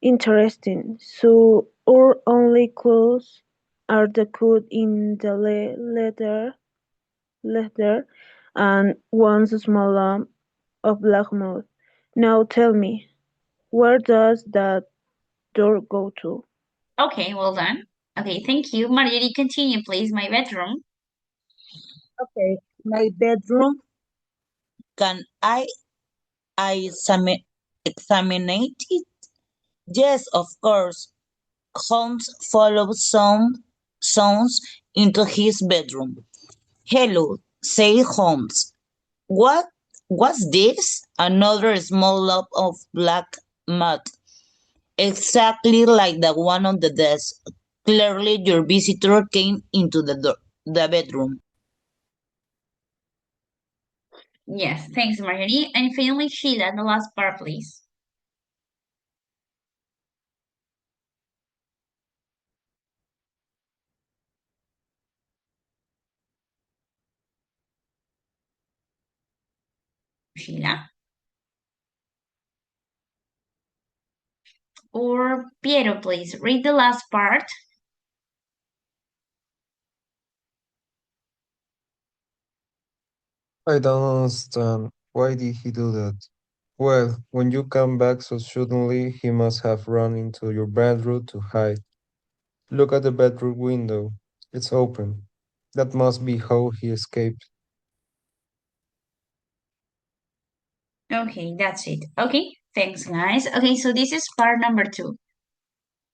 Interesting. So our only clues are the code in the letter and one small lump of black mud. Now tell me, where does that door go to? Okay, well done. Okay, thank you. Marjorie, continue, please. My bedroom. Okay, my bedroom. Can I examine it? Yes, of course. Holmes followed some sounds into his bedroom. Hello, said Holmes. What? What's this? Another small lump of black mud, exactly like the one on the desk. Clearly, your visitor came into the bedroom. Yes, thanks, Marjorie. And finally, Sheila, the last part, please. Sheila. Or Piero, please. Read the last part. I don't understand. Why did he do that? Well, when you come back so suddenly, he must have run into your bedroom to hide. Look at the bedroom window. It's open. That must be how he escaped. Okay, that's it. Okay, thanks, guys. Okay, so this is part number 2.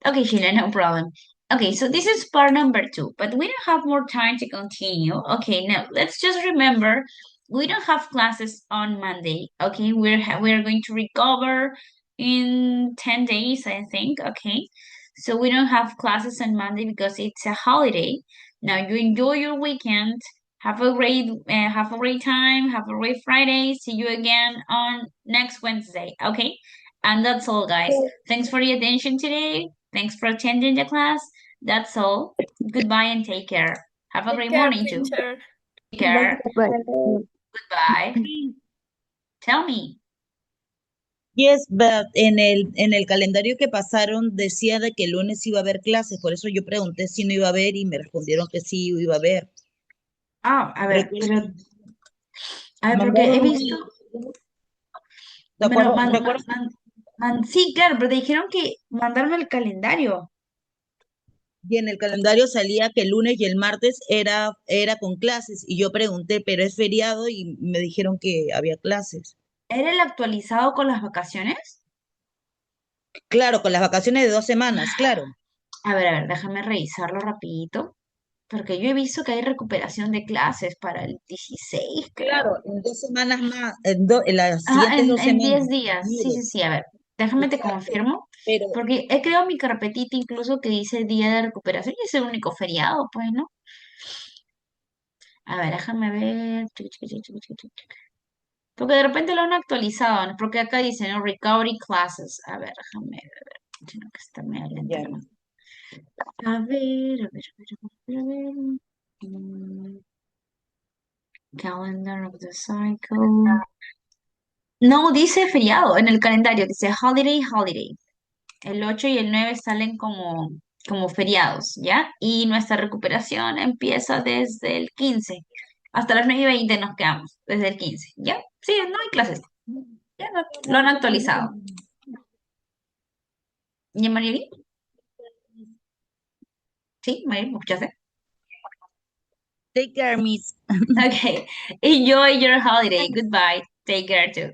Okay, Sheila, no problem. Okay, so this is part number 2, but we don't have more time to continue. Okay, now let's just remember we don't have classes on Monday. Okay, we're going to recover in 10 days, I think. Okay, so we don't have classes on Monday because it's a holiday. Now you enjoy your weekend. Have a great time. Have a great Friday. See you again on next Wednesday. Okay, and that's all, guys. Thanks for the attention today. Thanks for attending the class. That's all. Goodbye and take care. Have a Take great care, morning too. teacher. Take care. Goodbye. Tell me. Yes, but en el calendario que pasaron decía de que el lunes iba a haber clases, por eso yo pregunté si no iba a haber y me respondieron que sí iba a haber. Ah, a ver, Recuerdo, pero, a ver, porque he mandaron visto, ¿te bueno, acuerdas? ¿Recuerdas? sí, claro, pero dijeron que mandarme el calendario. Y en el calendario salía que el lunes y el martes era con clases y yo pregunté, pero es feriado y me dijeron que había clases. ¿Era el actualizado con las vacaciones? Claro, con las vacaciones de 2 semanas, claro. A ver, déjame revisarlo rapidito, porque yo he visto que hay recuperación de clases para el 16, Claro, creo. en 2 semanas más, en las Ah, siguientes dos en semanas, 10 días. Sí, enero, sí, sí. A ver, déjame te exacto. confirmo. Pero Porque he creado mi carpetita incluso que dice día de recuperación y es el único feriado, pues, ¿no? A ver, déjame ver. Porque de repente lo han actualizado, ¿no? Porque acá dice, ¿no? Recovery classes. A ver, déjame ver. Tengo que estar medio lenta ya. la mano. A ver, a ver, a ver, a ver, a ver. Calendar of the cycle. No, dice feriado en el calendario, dice holiday, holiday. El 8 y el 9 salen como feriados, ¿ya? Y nuestra recuperación empieza desde el 15. Hasta las 9:20 nos quedamos, desde el 15, ¿ya? Sí, no hay clases. Ya lo han actualizado. ¿Y Marieli? Sí, Marieli, ¿me escuchaste? Take care, miss. Okay. Enjoy your holiday. Goodbye. Take care too.